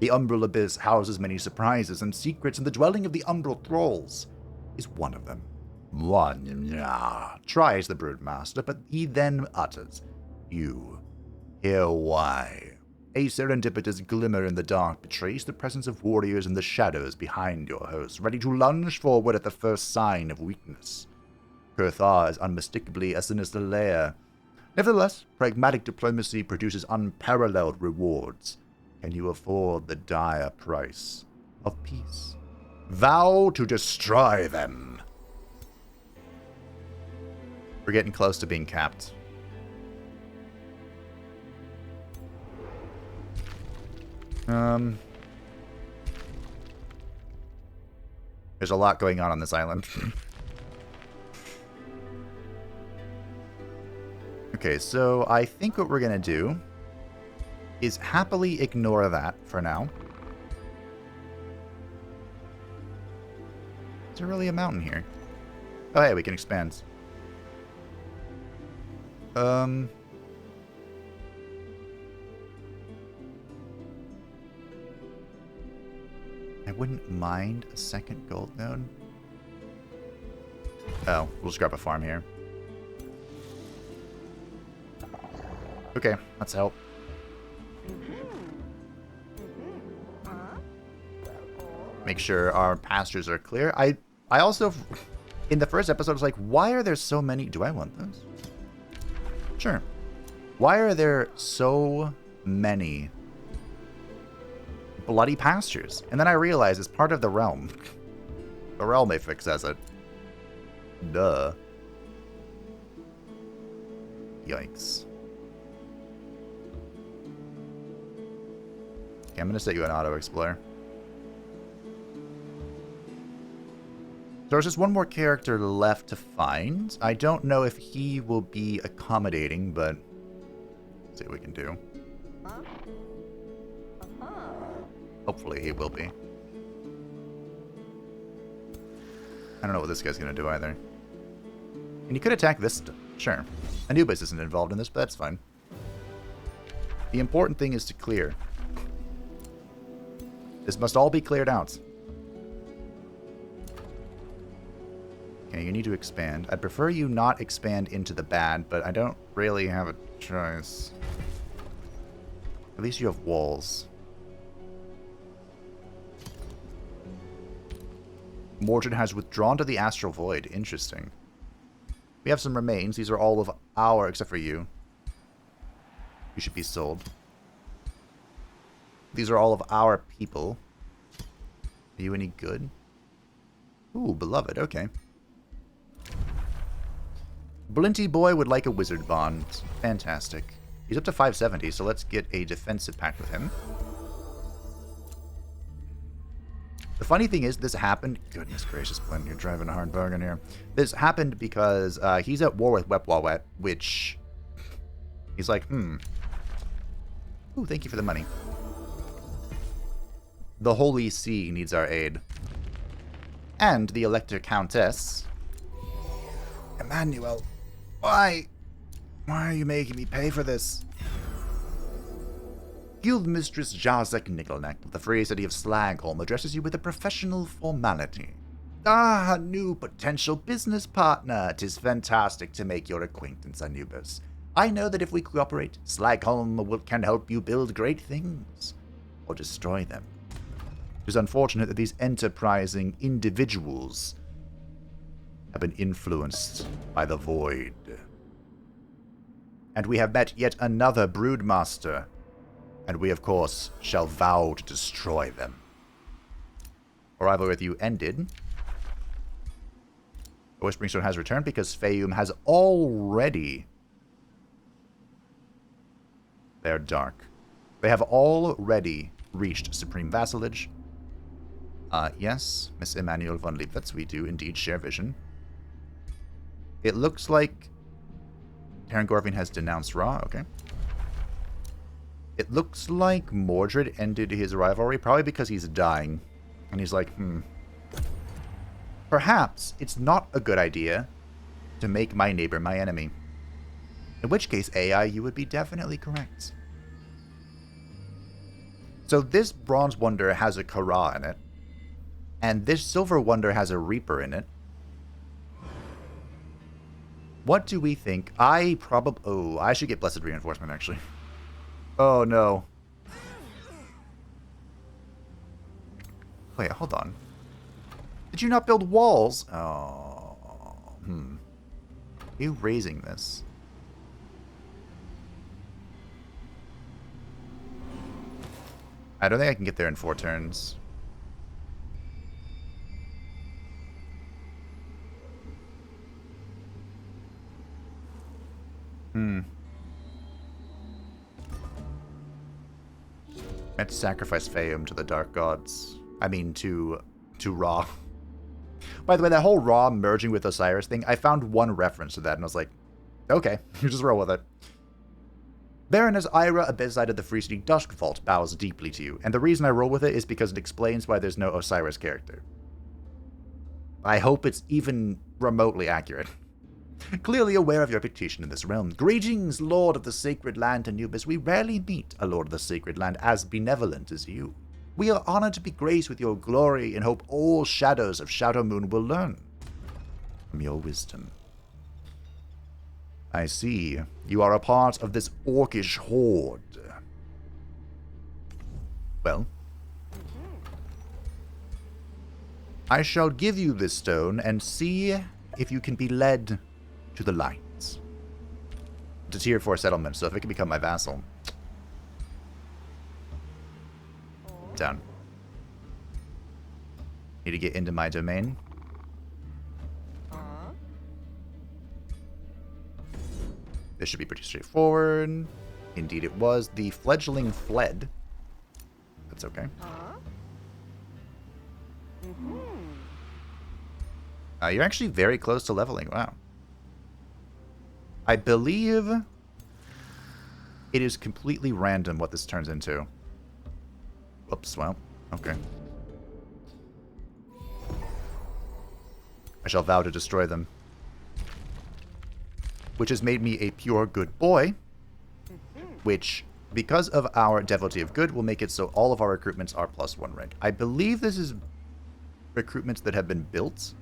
The umbral abyss houses many surprises and secrets, and the dwelling of the umbral thralls is one of them. Tries the broodmaster, but he then utters, "You hear why." A serendipitous glimmer in the dark betrays the presence of warriors in the shadows behind your host, ready to lunge forward at the first sign of weakness. Kurtha is unmistakably a sinister lair. Nevertheless, pragmatic diplomacy produces unparalleled rewards. Can you afford the dire price of peace? Vow to destroy them. We're getting close to being capped. There's a lot going on this island. Okay, so I think what we're gonna do is happily ignore that for now. Is there really a mountain here? Oh, hey, we can expand. I wouldn't mind a second gold node. Oh, we'll just grab a farm here. Okay, let's help. Make sure our pastures are clear. I also, in the first episode, was like, why are there so many... Do I want this? Sure. Why are there so many bloody pastures? And then I realized it's part of the realm. The realm affix as it. Duh. Yikes. Okay, I'm going to set you an auto-explorer. There's just one more character left to find. I don't know if he will be accommodating, but let's see what we can do. Hopefully he will be. I don't know what this guy's going to do either. And he could attack this. Sure. Anubis isn't involved in this, but that's fine. The important thing is to clear. This must all be cleared out. Okay, you need to expand. I'd prefer you not expand into the bad, but I don't really have a choice. At least you have walls. Mordred has withdrawn to the Astral Void. Interesting. We have some remains. These are all of our, except for you. You should be sold. These are all of our people. Are you any good? Ooh, beloved. Okay. Blinty boy would like a wizard bond. Fantastic. He's up to 570, so let's get a defensive pact with him. The funny thing is, this happened... Goodness gracious, Blint, you're driving a hard bargain here. This happened because he's at war with Wepwawet, which... He's like, Ooh, thank you for the money. The Holy See needs our aid. And the Elector Countess... Emmanuel, why? Why are you making me pay for this? Guildmistress Jazek Nickelneck of the Free City of Slagholm addresses you with a professional formality. Ah, a new potential business partner. 'Tis fantastic to make your acquaintance, Anubis. I know that if we cooperate, Slagholm can help you build great things, or destroy them. It is unfortunate that these enterprising individuals have been influenced by the void. And we have met yet another broodmaster, and we, of course, shall vow to destroy them. Arrival with you ended. The Whispering Stone has returned because Fayum has already... They're dark. They have already reached supreme vassalage. Yes, Miss Emmanuel von Liebwitz, we do indeed share vision. It looks like Terran Gorefiend has denounced Ra. Okay. It looks like Mordred ended his rivalry, probably because he's dying. And he's like, perhaps it's not a good idea to make my neighbor my enemy. In which case, AI, you would be definitely correct. So this Bronze Wonder has a Kara in it. And this Silver Wonder has a Reaper in it. What do we think? I probably... Oh, I should get Blessed Reinforcement, actually. Oh, no. Wait, hold on. Did you not build walls? Oh, Are you raising this? I don't think I can get there in 4 turns. I had to sacrifice Fayum to the Dark Gods. I mean, to Ra. By the way, that whole Ra merging with Osiris thing, I found one reference to that, and I was like, okay, you just roll with it. Baroness Ira, a bedside of the Free City Dusk Vault, bows deeply to you, and the reason I roll with it is because it explains why there's no Osiris character. I hope it's even remotely accurate. Clearly aware of your reputation in this realm. Greetings, Lord of the Sacred Land, Anubis. We rarely meet a Lord of the Sacred Land as benevolent as you. We are honored to be graced with your glory and hope all shadows of Shadowmoon will learn from your wisdom. I see. You are a part of this orcish horde. Well, I shall give you this stone and see if you can be led to the lights. It's a tier 4 settlement, so if it can become my vassal. Down. Need to get into my domain. This should be pretty straightforward. Indeed it was. The fledgling fled. That's okay. You're actually very close to leveling. Wow. I believe it is completely random what this turns into. Whoops, well, okay. I shall vow to destroy them. Which has made me a pure good boy. Which, because of our devotee of good, will make it so all of our recruitments are +1 rank. I believe this is recruitments that have been built.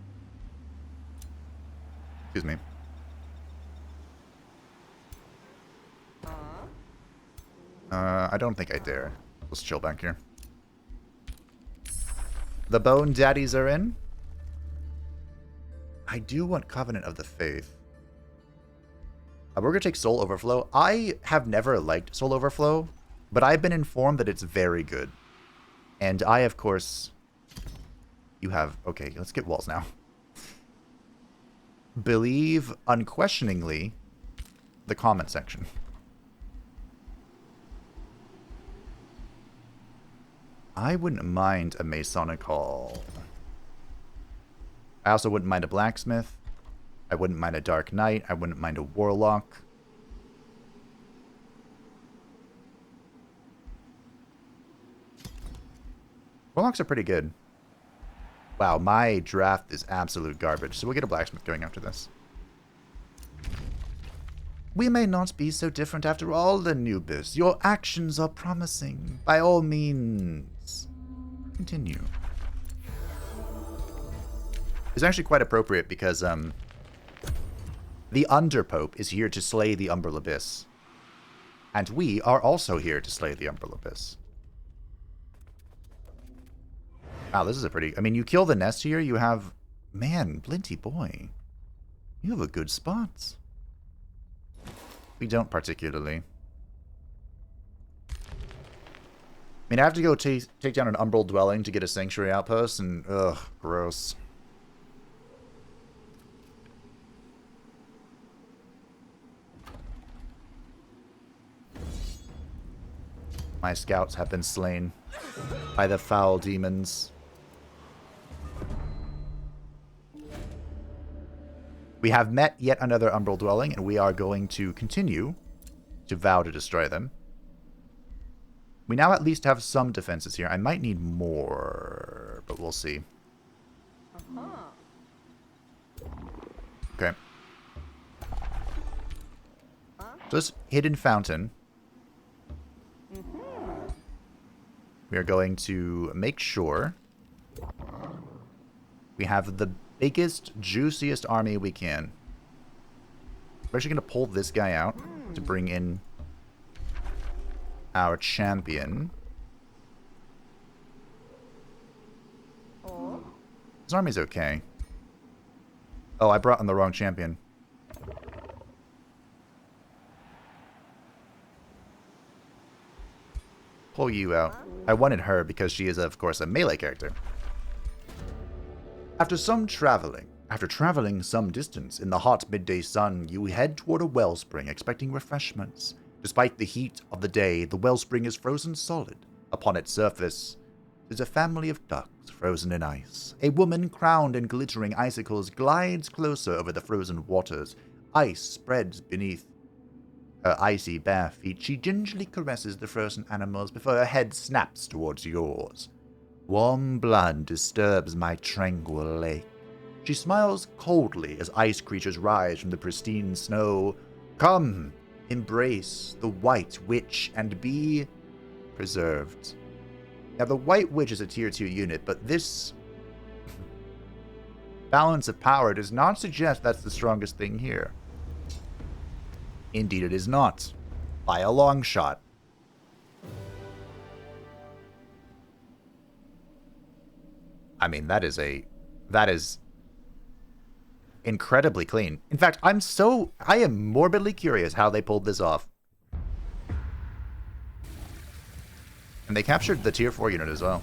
Excuse me. I don't think I dare. Let's chill back here. The Bone Daddies are in. I do want Covenant of the Faith. We're going to take Soul Overflow. I have never liked Soul Overflow, but I've been informed that it's very good. And I, of course... You have... Okay, let's get walls now. Believe, unquestioningly, the comment section. I wouldn't mind a Masonic Hall. I also wouldn't mind a Blacksmith. I wouldn't mind a Dark Knight. I wouldn't mind a Warlock. Warlocks are pretty good. Wow, my draft is absolute garbage, so we'll get a Blacksmith going after this. We may not be so different after all, Anubis. Your actions are promising. By all means, continue. It's actually quite appropriate because the Underpope is here to slay the Umbral Abyss. And we are also here to slay the Umbral Abyss. Wow, this is a pretty... I mean, you kill the nest here, you have... Man, Blinty boy. You have a good spot. We don't particularly. I mean, I have to go take down an Umbral Dwelling to get a Sanctuary Outpost, and... Ugh, gross. My scouts have been slain by the foul demons. We have met yet another Umbral Dwelling, and we are going to continue to vow to destroy them. We now at least have some defenses here. I might need more, but we'll see. Okay. So this Hidden Fountain. We are going to make sure we have the biggest, juiciest army we can. We're actually going to pull this guy out to bring in our champion. This army's okay. Oh, I brought in the wrong champion. Pull you out. I wanted her because she is, of course, a melee character. After traveling some distance in the hot midday sun, you head toward a wellspring expecting refreshments. Despite the heat of the day, the wellspring is frozen solid. Upon its surface is a family of ducks frozen in ice. A woman crowned in glittering icicles glides closer over the frozen waters. Ice spreads beneath her icy bare feet. She gingerly caresses the frozen animals before her head snaps towards yours. Warm blood disturbs my tranquil lake. She smiles coldly as ice creatures rise from the pristine snow. Come, embrace the White Witch and be preserved. Now, the White Witch is a tier 2 unit, but this balance of power does not suggest that's the strongest thing here. Indeed, it is not. By a long shot. I mean, that is incredibly clean. In fact, I am morbidly curious how they pulled this off. And they captured the tier 4 unit as well.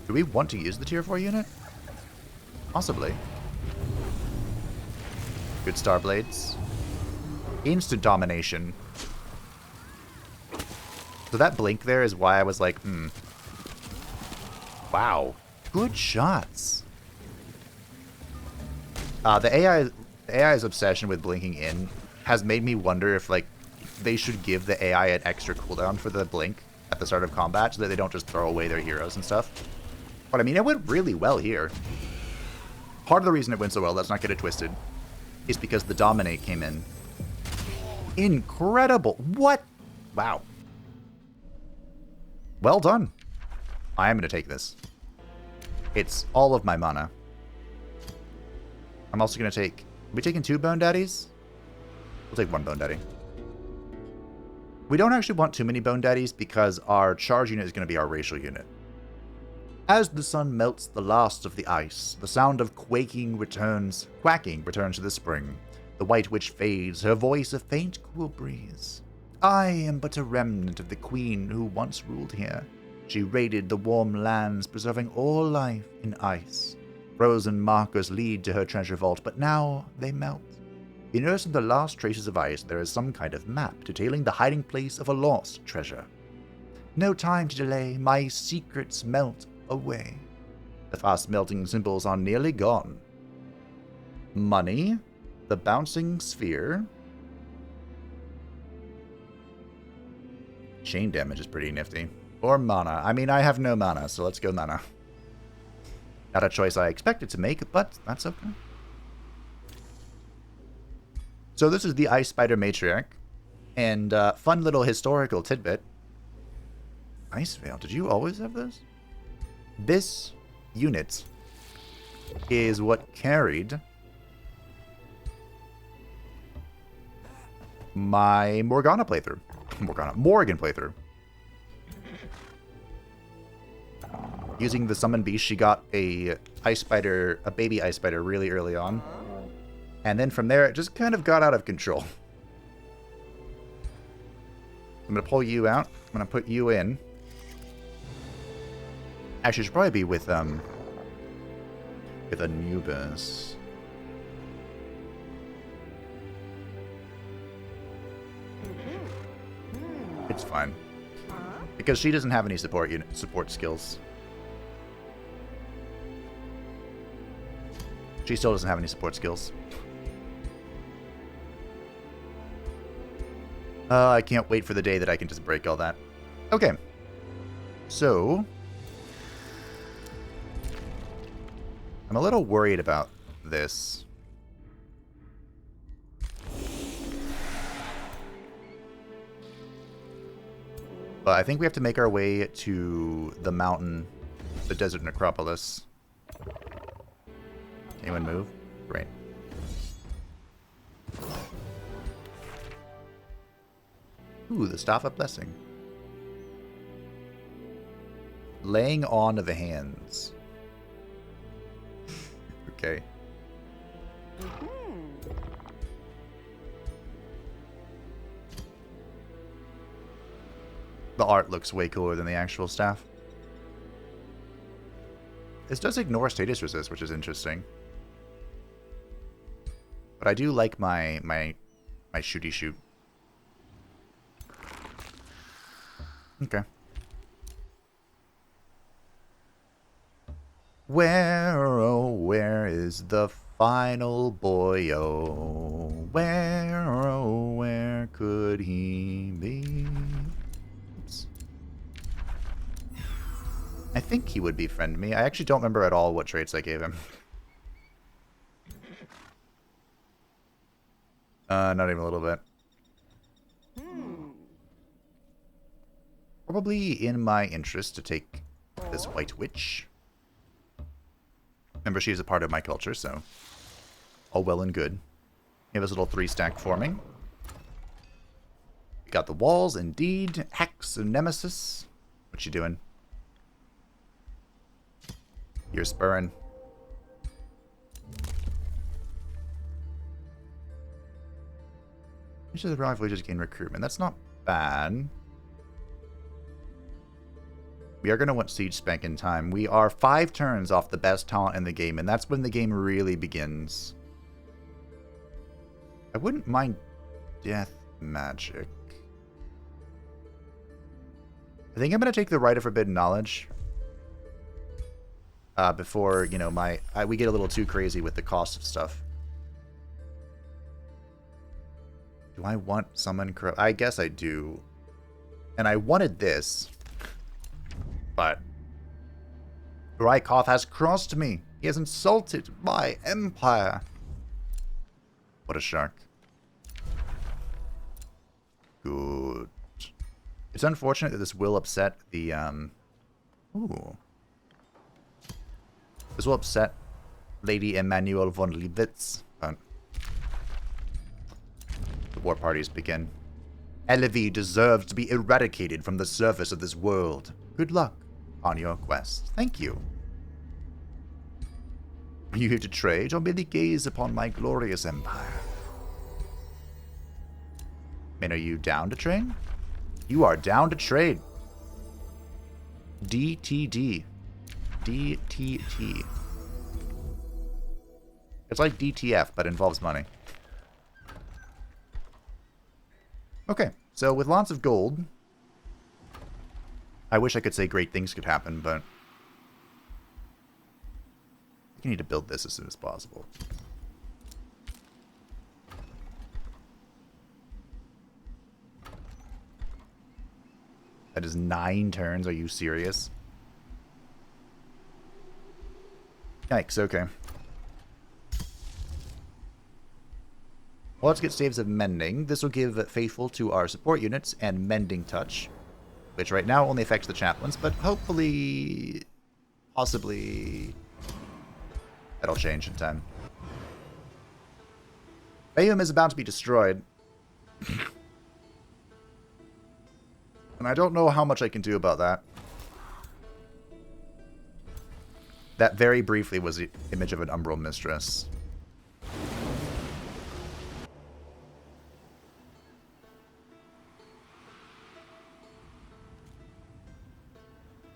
Do we want to use the tier 4 unit? Possibly. Good Starblades. Instant domination. So that blink there is why I was like, Wow. Good shots. The AI's obsession with blinking in has made me wonder if, like, they should give the AI an extra cooldown for the blink at the start of combat so that they don't just throw away their heroes and stuff. But I mean, it went really well here. Part of the reason it went so well, let's not get it twisted, is because the Dominate came in. Incredible. What? Wow. Well done. I am going to take this. It's all of my mana. I'm also going to take... Are we taking 2 Bone Daddies? We'll take 1 Bone Daddy. We don't actually want too many Bone Daddies because our charge unit is going to be our racial unit. As the sun melts the last of the ice, the sound of quaking returns to the spring. The White Witch fades, her voice a faint, cool breeze. I am but a remnant of the queen who once ruled here. She raided the warm lands, preserving all life in ice. Frozen markers lead to her treasure vault, but now they melt. Immersed in the last traces of ice, there is some kind of map detailing the hiding place of a lost treasure. No time to delay, my secrets melt away. The fast-melting symbols are nearly gone. Money, the bouncing sphere. Chain damage is pretty nifty. Or mana. I mean, I have no mana, so let's go mana. Not a choice I expected to make, but that's okay. So this is the Ice Spider Matriarch. And fun little historical tidbit. Ice Veil, did you always have this? This unit is what carried my Morgana playthrough. Morgan playthrough. Using the Summon Beast, she got a baby ice spider really early on. And then from there, it just kind of got out of control. I'm going to pull you out. I'm going to put you in. Actually, it should probably be with Anubis. It's fine. Because she doesn't have any support skills. She still doesn't have any support skills. I can't wait for the day that I can just break all that. Okay. So... I'm a little worried about this. But I think we have to make our way to the mountain, the desert necropolis. Anyone move? Great. Ooh, the Staff of Blessing. Laying on of the hands. Okay. The art looks way cooler than the actual staff. This does ignore status resist, which is interesting. But I do like my shooty shoot. Okay. Where, oh, where is the final boy, oh? Where, oh, where could he be? Oops. I think he would befriend me. I actually don't remember at all what traits I gave him. Not even a little bit. Probably in my interest to take this White Witch. Remember, she's a part of my culture, so all well and good. We have this little 3-stack forming. We got the walls, indeed. Hex and Nemesis. What you doing? You're spurring. Each of the rival just gain recruitment. That's not bad. We are going to want Siege Spank in time. We are 5 turns off the best talent in the game, and that's when the game really begins. I wouldn't mind Death Magic. I think I'm going to take the Rite of Forbidden Knowledge. Before, you know, we get a little too crazy with the cost of stuff. Do I want Summon Corrupt? I guess I do. And I wanted this. But Rykoth has crossed me. He has insulted my empire. What a shark. Good. It's unfortunate that this will upset the, Ooh. This will upset Lady Emmanuel von Liebwitz. The war parties begin. Elevi deserves to be eradicated from the surface of this world. Good luck on your quest. Thank you. Are you here to trade, or merely gaze upon my glorious empire? And are you down to trade? You are down to trade. DTD. DTT. It's like DTF, but involves money. Okay, so with lots of gold, I wish I could say great things could happen, but I need to build this as soon as possible. That is 9 turns, are you serious? Yikes, okay. Well, let's get Staves of Mending. This will give Faithful to our support units and Mending Touch, which right now only affects the chaplains, but hopefully, possibly, that'll change in time. Bayum is about to be destroyed. And I don't know how much I can do about that. That very briefly was the image of an Umbral Mistress.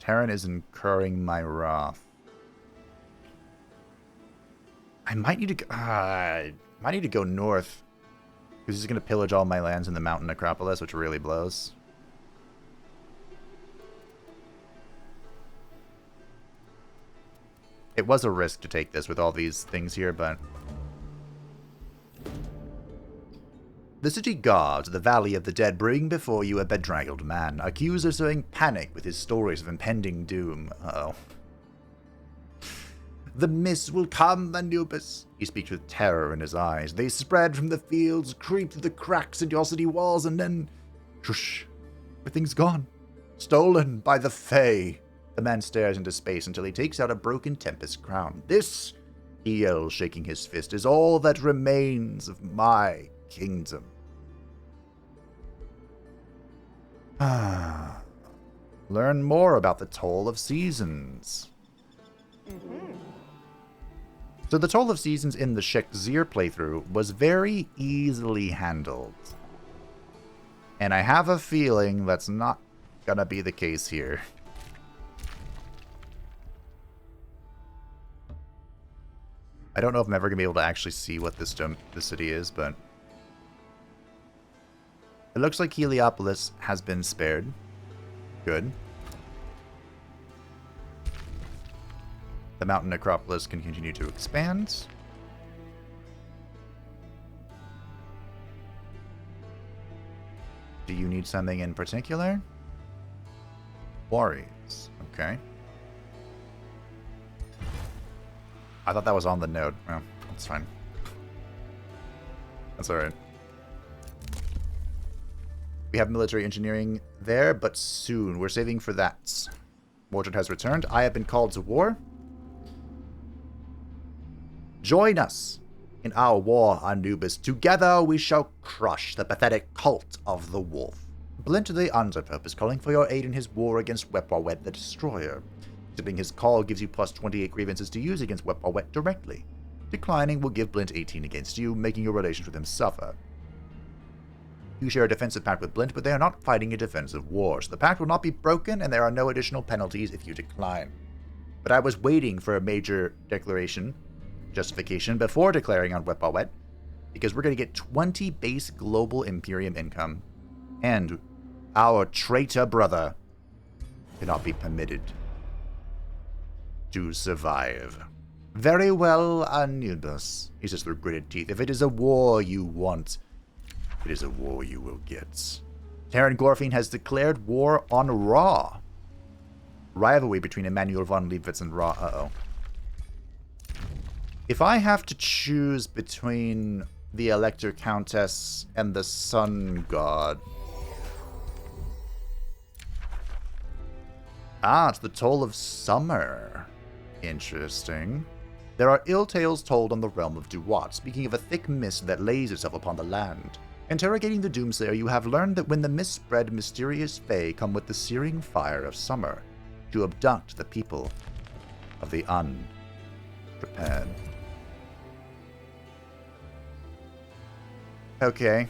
Terran is incurring my wrath. I might need to go north, because he's going to pillage all my lands in the mountain necropolis, which really blows. It was a risk to take this with all these things here, but the city guards of the Valley of the Dead bring before you a bedraggled man, accused of sowing panic with his stories of impending doom. Uh-oh. The mist will come, Anubis. He speaks with terror in his eyes. They spread from the fields, creep through the cracks in your city walls, and then, shush, everything's gone. Stolen by the Fae. The man stares into space until he takes out a broken Tempest crown. This, he yells, shaking his fist, is all that remains of my kingdom. Learn more about the Toll of Seasons. So the Toll of Seasons in the Shek'Zir playthrough was very easily handled. And I have a feeling that's not gonna be the case here. I don't know if I'm ever going to be able to actually see what this city is, but it looks like Heliopolis has been spared. Good. The mountain necropolis can continue to expand. Do you need something in particular? Warriors. Okay. I thought that was on the node. Oh, that's fine. That's alright. We have military engineering there, but soon. We're saving for that. Mordred has returned. I have been called to war. Join us in our war, Anubis. Together we shall crush the pathetic cult of the wolf. Blint the Underperp is calling for your aid in his war against Wepwawet the Destroyer. Accepting his call gives you plus 28 grievances to use against Wepwawet directly. Declining will give Blint 18 against you, making your relations with him suffer. You share a defensive pact with Blint, but they are not fighting a defensive war, so the pact will not be broken, and there are no additional penalties if you decline. But I was waiting for a major justification before declaring on Wepwawet, because we're going to get 20 base global Imperium income, and our traitor brother cannot be permitted to survive. Very well, Anubis, he says through gritted teeth. If it is a war you want, it is a war you will get. Terran Gorefiend has declared war on Ra. Rivalry between Emmanuel von Liebwitz and Ra. Uh-oh. If I have to choose between the Elector Countess and the Sun God... Ah, it's the Toll of Summer. Interesting. There are ill tales told on the realm of Duat, speaking of a thick mist that lays itself upon the land. Interrogating the Doomsayer, you have learned that when the mist spread, mysterious fae come with the searing fire of summer to abduct the people of the unprepared. Okay.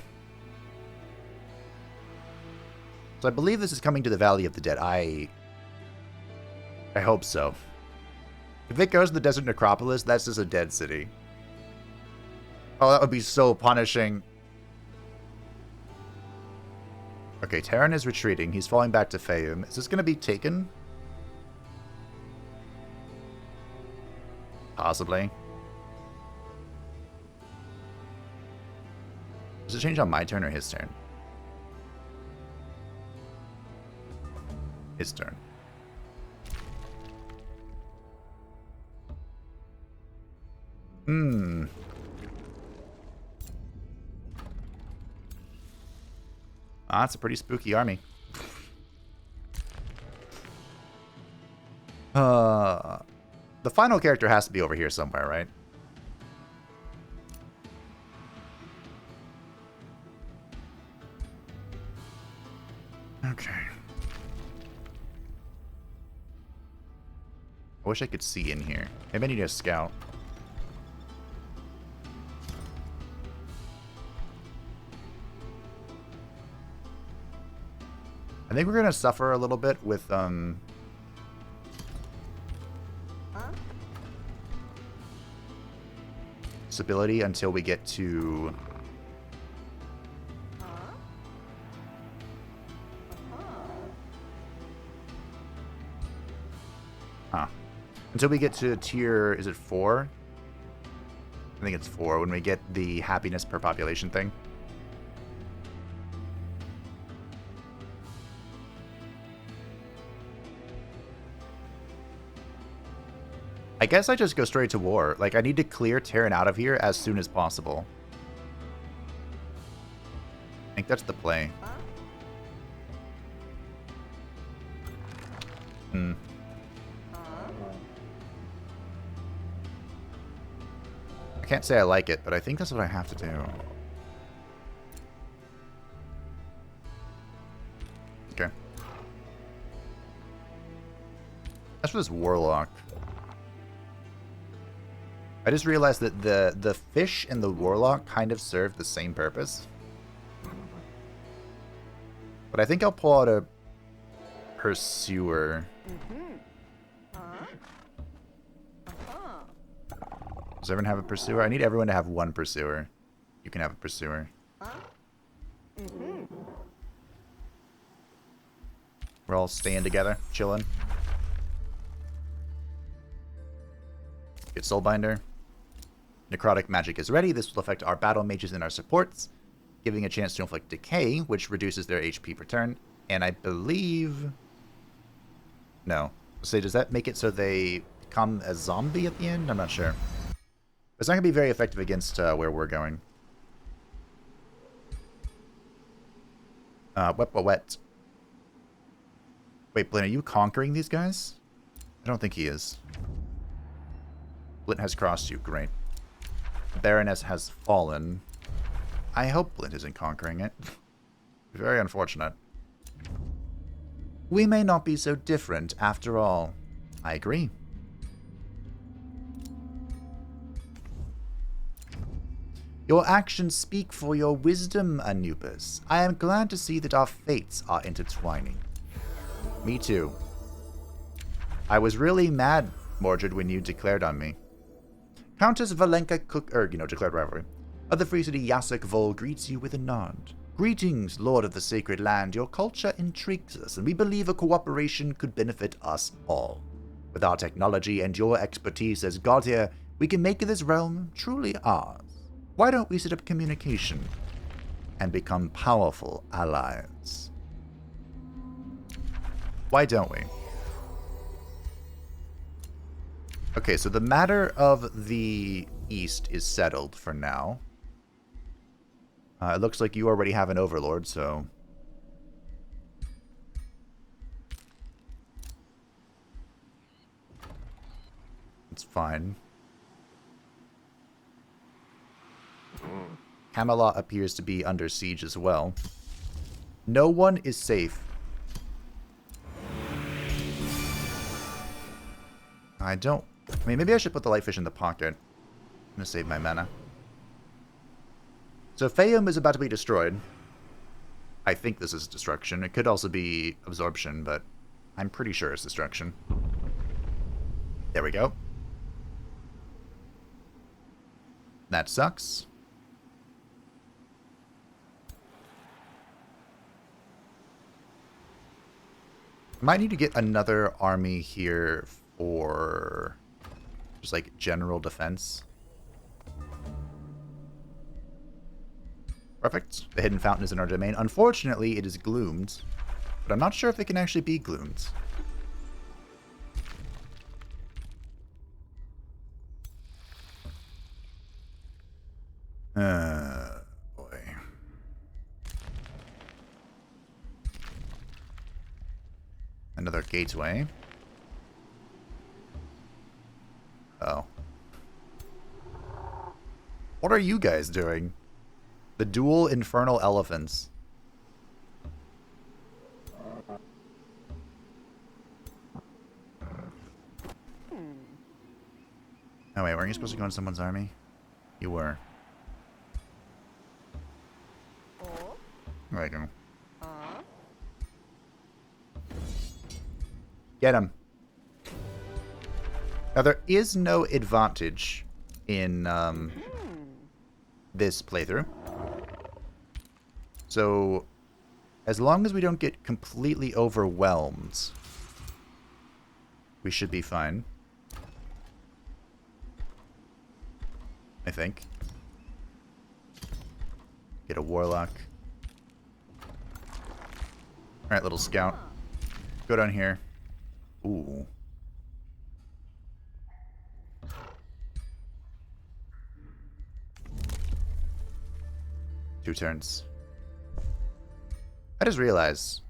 So I believe this is coming to the Valley of the Dead. I hope so. If it goes to the Desert Necropolis, that's just a dead city. Oh, that would be so punishing. Okay, Terran is retreating. He's falling back to Fayum. Is this going to be taken? Possibly. Does it change on my turn or his turn? His turn. Ah, that's a pretty spooky army. The final character has to be over here somewhere, right? Okay. I wish I could see in here. Maybe I need a scout. I think we're going to suffer a little bit with, stability until we get to... Until we get to tier, is it 4? I think it's 4 when we get the happiness per population thing. I guess I just go straight to war. Like, I need to clear Terran out of here as soon as possible. I think that's the play. I can't say I like it, but I think that's what I have to do. Okay. As for this Warlock, I just realized that the fish and the Warlock kind of serve the same purpose. But I think I'll pull out a Pursuer. Does everyone have a Pursuer? I need everyone to have one Pursuer. You can have a Pursuer. We're all staying together, chilling. Get Soulbinder. Necrotic magic is ready. This will affect our battle mages and our supports, giving a chance to inflict decay, which reduces their HP per turn. And I believe... No. So does that make it so they become a zombie at the end? I'm not sure. It's not going to be very effective against where we're going. Wepwawet. Wait, Blinn, are you conquering these guys? I don't think he is. Blinn has crossed you. Great. Baroness has fallen. I hope Blinn isn't conquering it. Very unfortunate. We may not be so different after all. I agree. Your actions speak for your wisdom, Anubis. I am glad to see that our fates are intertwining. Me too. I was really mad, Mordred, when you declared on me. Countess Valenka declared rivalry. Other free city Yasek Vol greets you with a nod. Greetings, Lord of the Sacred Land. Your culture intrigues us, and we believe a cooperation could benefit us all. With our technology and your expertise as God here, we can make this realm truly ours. Why don't we set up communication and become powerful allies? Why don't we? Okay, so the matter of the East is settled for now. It looks like you already have an Overlord, so... It's fine. Camelot appears to be under siege as well. No one is safe. I mean, maybe I should put the Lightfish in the pocket. I'm going to save my mana. So Fayum is about to be destroyed. I think this is destruction. It could also be absorption, but I'm pretty sure it's destruction. There we go. That sucks. Might need to get another army here for just like general defense. Perfect. The Hidden Fountain is in our domain. Unfortunately, it is gloomed, but I'm not sure if it can actually be gloomed. Boy. Another gateway. Oh. What are you guys doing? The dual infernal elephants. Oh wait, weren't you supposed to go in someone's army? You were. There you go. Get him. Now there is no advantage in this playthrough. So, as long as we don't get completely overwhelmed, we should be fine. I think. Get a warlock. Alright, little scout. Go down here. Ooh. Two turns. I just realized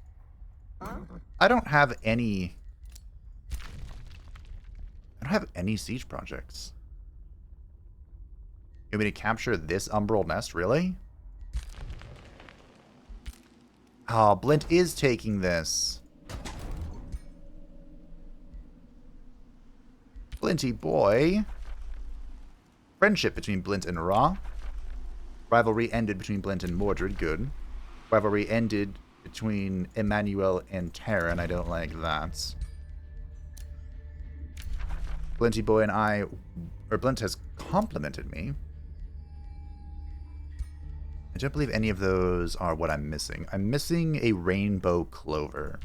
I don't have any siege projects. You want me to capture this umbral nest, really? Oh, Blint is taking this. Blinty boy. Friendship between Blint and Ra. Rivalry ended between Blint and Mordred. Good. Rivalry ended between Emmanuel and Terran. I don't like that. Blinty boy and I... Or Blint has complimented me. I don't believe any of those are what I'm missing. I'm missing a rainbow clover.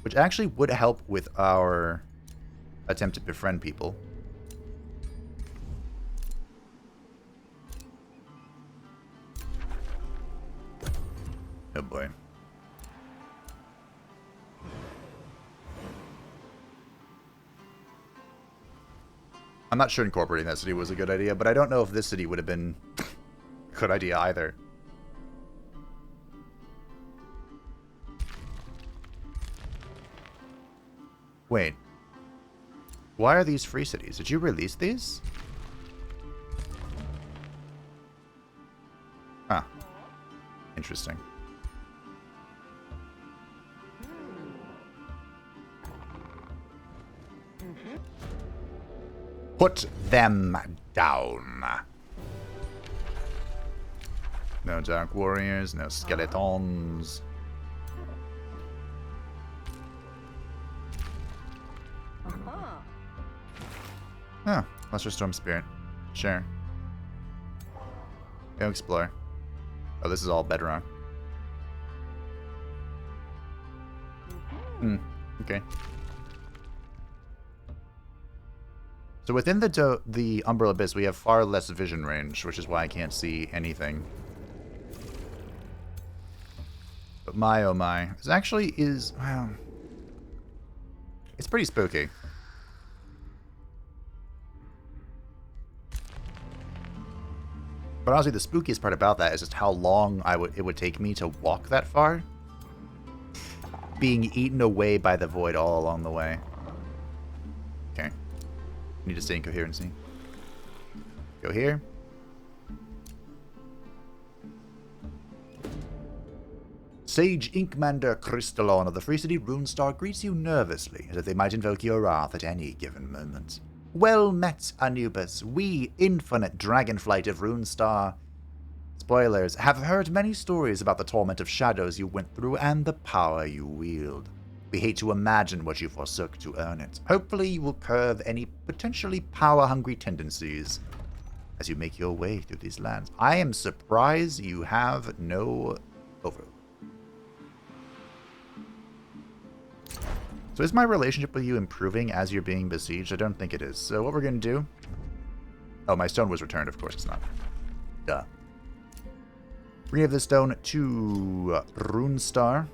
Which actually would help with our attempt to befriend people. Oh boy. I'm not sure incorporating that city was a good idea, but I don't know if this city would have been a good idea either. Wait. Why are these free cities? Did you release these? Huh. Interesting. Put them down. No dark warriors, no skeletons. Oh, Lesser Storm Spirit. Sure. Go explore. Oh, this is all bedrock. Okay. So within the Umbral Abyss, we have far less vision range, which is why I can't see anything. But my oh my. This actually is... Well, it's pretty spooky. But honestly, the spookiest part about that is just how long it would take me to walk that far. Being eaten away by the void all along the way. Okay. Need to stay in coherency. Go here. Sage Inkmander Crystallon of the Free City Runestar greets you nervously, as if they might invoke your wrath at any given moment. Well met, Anubis. We, infinite dragonflight of Runestar, spoilers, have heard many stories about the torment of shadows you went through and the power you wield. We hate to imagine what you forsook to earn it. Hopefully you will curb any potentially power-hungry tendencies as you make your way through these lands. I am surprised you have no over. So is my relationship with you improving as you're being besieged? I don't think it is. So what we're going to do... Oh, my stone was returned. Of course it's not. Duh. We're going to give this stone to Runestar.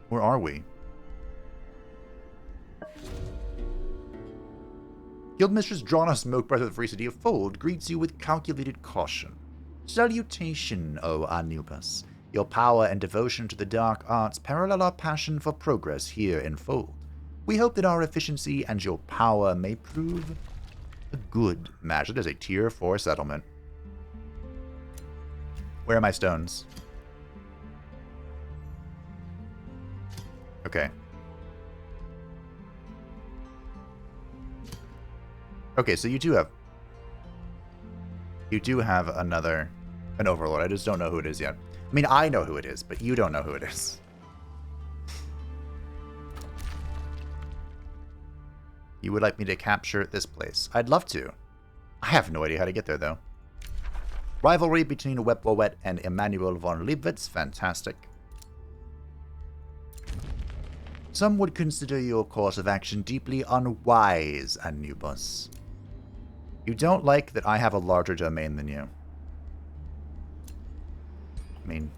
Where are we? Guildmistress Drana Smokebreath of the Free City of Fold greets you with calculated caution. Salutation, O Anubis. Your power and devotion to the dark arts parallel our passion for progress here in Fold. We hope that our efficiency and your power may prove a good match. It is a tier 4 settlement. Where are my stones? Okay. Okay, so you do have an overlord. I just don't know who it is yet. I mean, I know who it is, but you don't know who it is. You would like me to capture this place. I'd love to. I have no idea how to get there, though. Rivalry between Wepwawet and Emanuel von Leibwitz. Fantastic. Some would consider your course of action deeply unwise, Anubis. You don't like that I have a larger domain than you. I mean,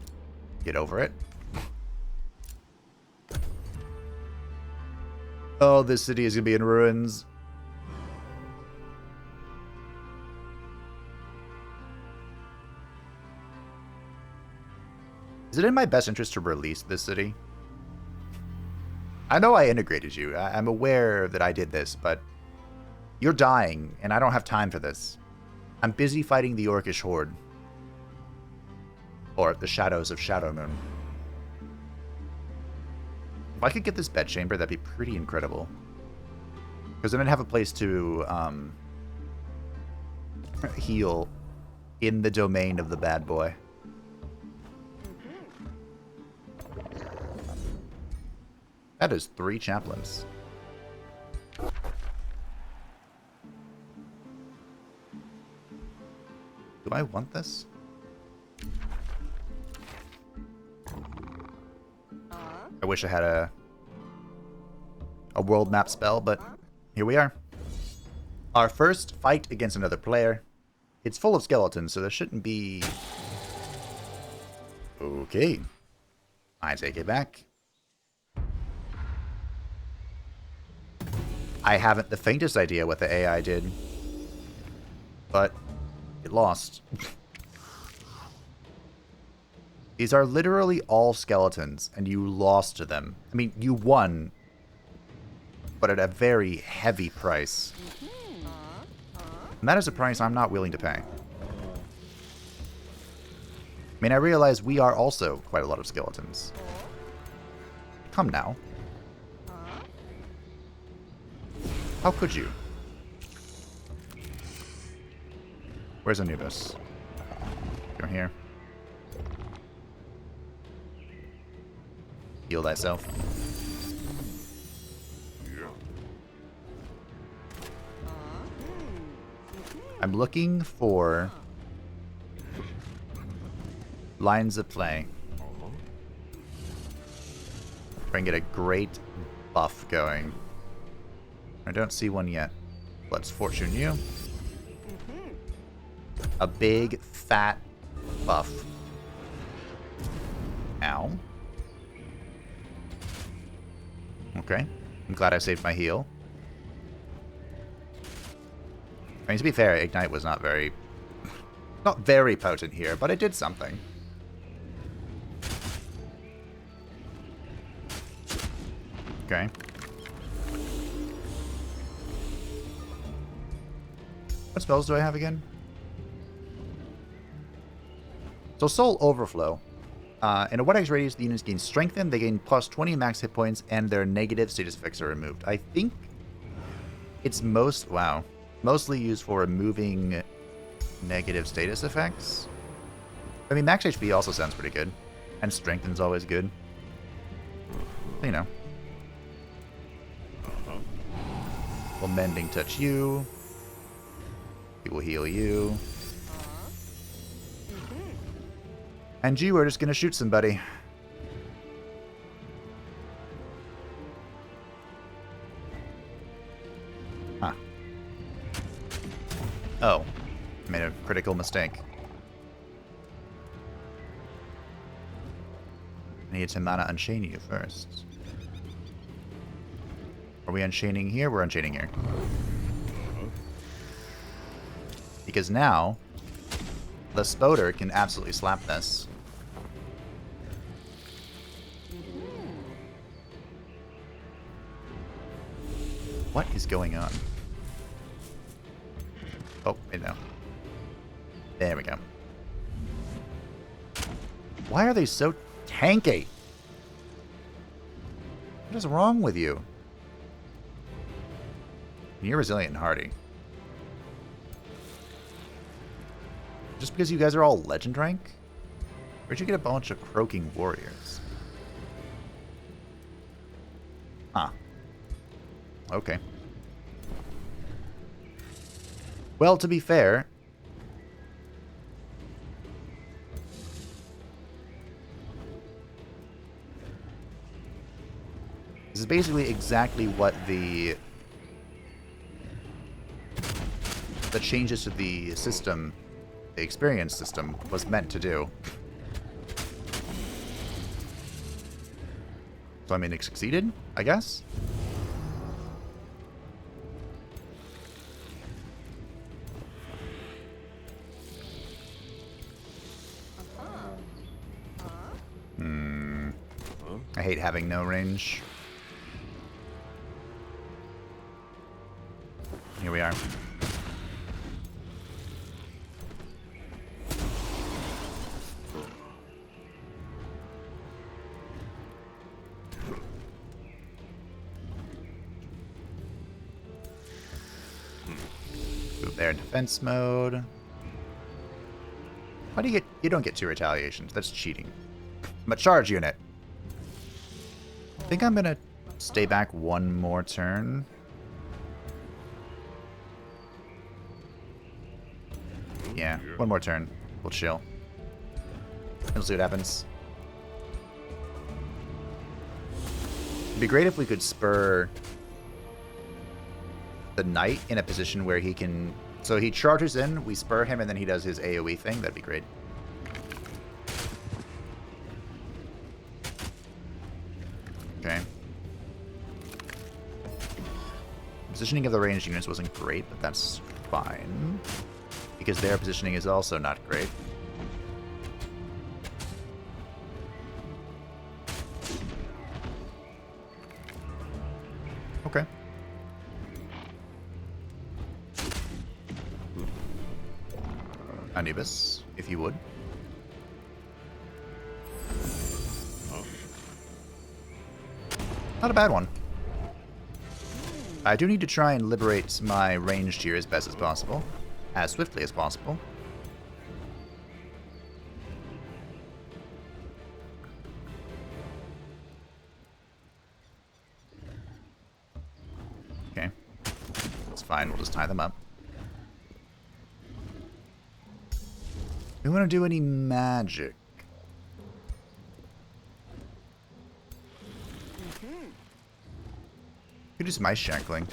get over it. Oh, this city is going to be in ruins. Is it in my best interest to release this city? I know I integrated you. I'm aware that I did this, but you're dying, and I don't have time for this. I'm busy fighting the Orcish Horde. Or the shadows of Shadowmoon. If I could get this bedchamber, that'd be pretty incredible. Because then I'd have a place to heal in the domain of the bad boy. That is 3 chaplains. Do I want this? I wish I had a world map spell, but here we are. Our first fight against another player. It's full of skeletons, so there shouldn't be... Okay. I take it back. I haven't the faintest idea what the AI did. But it lost. These are literally all skeletons, and you lost to them. I mean, you won, but at a very heavy price. And that is a price I'm not willing to pay. I mean, I realize we are also quite a lot of skeletons. Come now. How could you? Where's Anubis? Come here. Heal thyself. I'm looking for lines of play. Try and get a great buff going. I don't see one yet. Let's fortune you. A big, fat buff. Ow. Okay. I'm glad I saved my heal. I mean, to be fair, Ignite was not very potent here, but it did something. Okay. What spells do I have again? So Soul Overflow. In a 1x radius, the units gain strengthened, they gain plus 20 max hit points, and their negative status effects are removed. I think it's mostly used for removing negative status effects. I mean, max HP also sounds pretty good, and strengthen's always good. You know. Will Mending touch you. He will heal you. And you are just gonna shoot somebody. Huh. Oh. Made a critical mistake. I need to mana unchain you first. Are we unchaining here? We're unchaining here. Because now, the Spoder can absolutely slap this. What is going on? Oh, wait, no. There we go. Why are they so tanky? What is wrong with you? You're resilient and hardy. Just because you guys are all legend rank? Where'd you get a bunch of croaking warriors? Huh. Okay. Well, to be fair, this is basically exactly what the changes to the system, the experience system, was meant to do. So, I mean, it succeeded, I guess? I hate having no range. Here we are. Move there in defense mode. Why do you don't get 2 retaliations? That's cheating. I'm a charge unit. I think I'm gonna stay back one more turn. Yeah, one more turn. We'll chill. We'll see what happens. It'd be great if we could spur the knight in a position where he can... So he charges in, we spur him, and then he does his AoE thing. That'd be great. Okay. Positioning of the ranged units wasn't great, but that's fine. Because their positioning is also not great. Okay. Anubis, if you would. Not a bad one. I do need to try and liberate my ranged here as best as possible. As swiftly as possible. Okay. That's fine, we'll just tie them up. We want to do any magic. Could do some ice shackling. To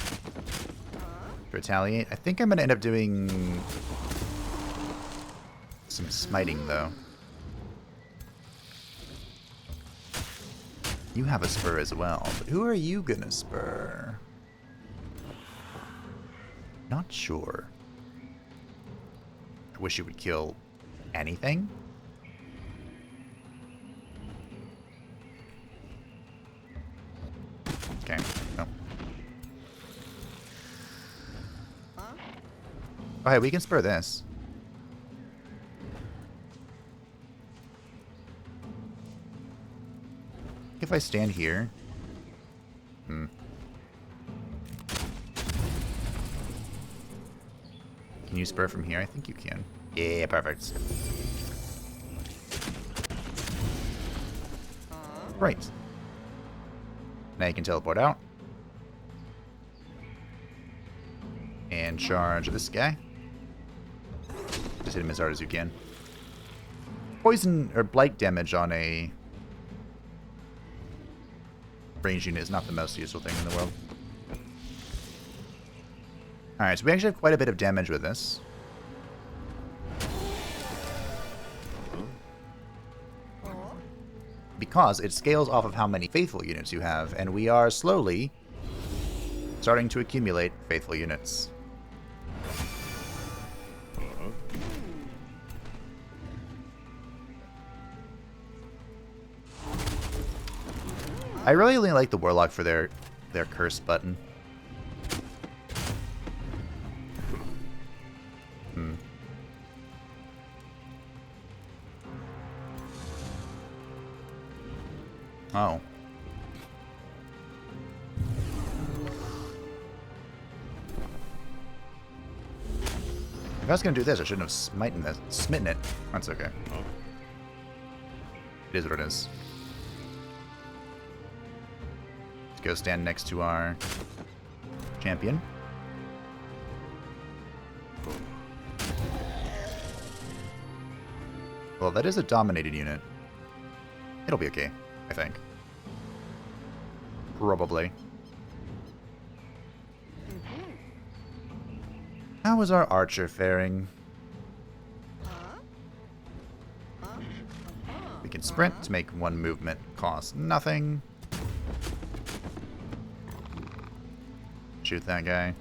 retaliate. I think I'm going to end up doing some smiting, though. You have a spur as well, but who are you going to spur? Not sure. I wish you would kill anything. Okay, no. Oh, hey, we can spur this. if I stand here? Can you spur from here? I think you can. Yeah, perfect. Right. Now you can teleport out. And charge this guy. Just hit him as hard as you can. Poison or blight damage on a range unit is not the most useful thing in the world. Alright, so we actually have quite a bit of damage with this. Because it scales off of how many faithful units you have, and we are slowly starting to accumulate faithful units. I really only like the Warlock for their curse button. Oh. If I was going to do this, I shouldn't have smitten it. That's okay. It is what it is. Let's go stand next to our champion. Well, that is a dominated unit. It'll be okay, I think. Probably. How is our archer faring? We can sprint to make one movement cost nothing. Shoot that guy.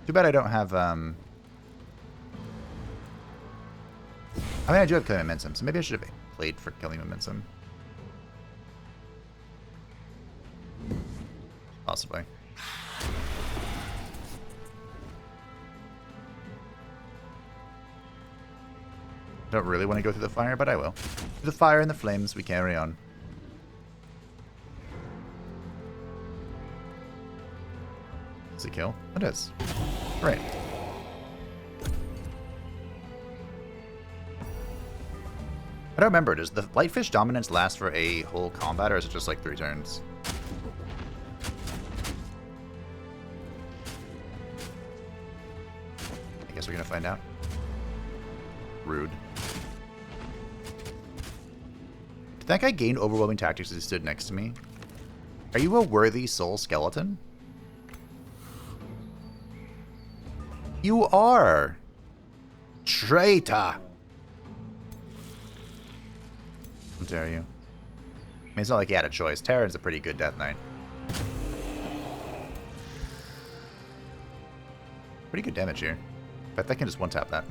Too bad I don't have, I mean, I do have killing momentum, so maybe I should have played for killing momentum. Possibly. Don't really want to go through the fire, but I will. Through the fire and the flames, we carry on. Does it kill? It is. Right. I don't remember. Does the Lightfish dominance last for a whole combat, or is it just like 3 turns? I guess we're gonna find out. Rude. Did that guy gain overwhelming tactics as he stood next to me? Are you a worthy soul skeleton? You are! Traitor! How dare you? I mean, it's not like he had a choice. Terran's a pretty good Death Knight. Pretty good damage here. Bet that can just one-tap that.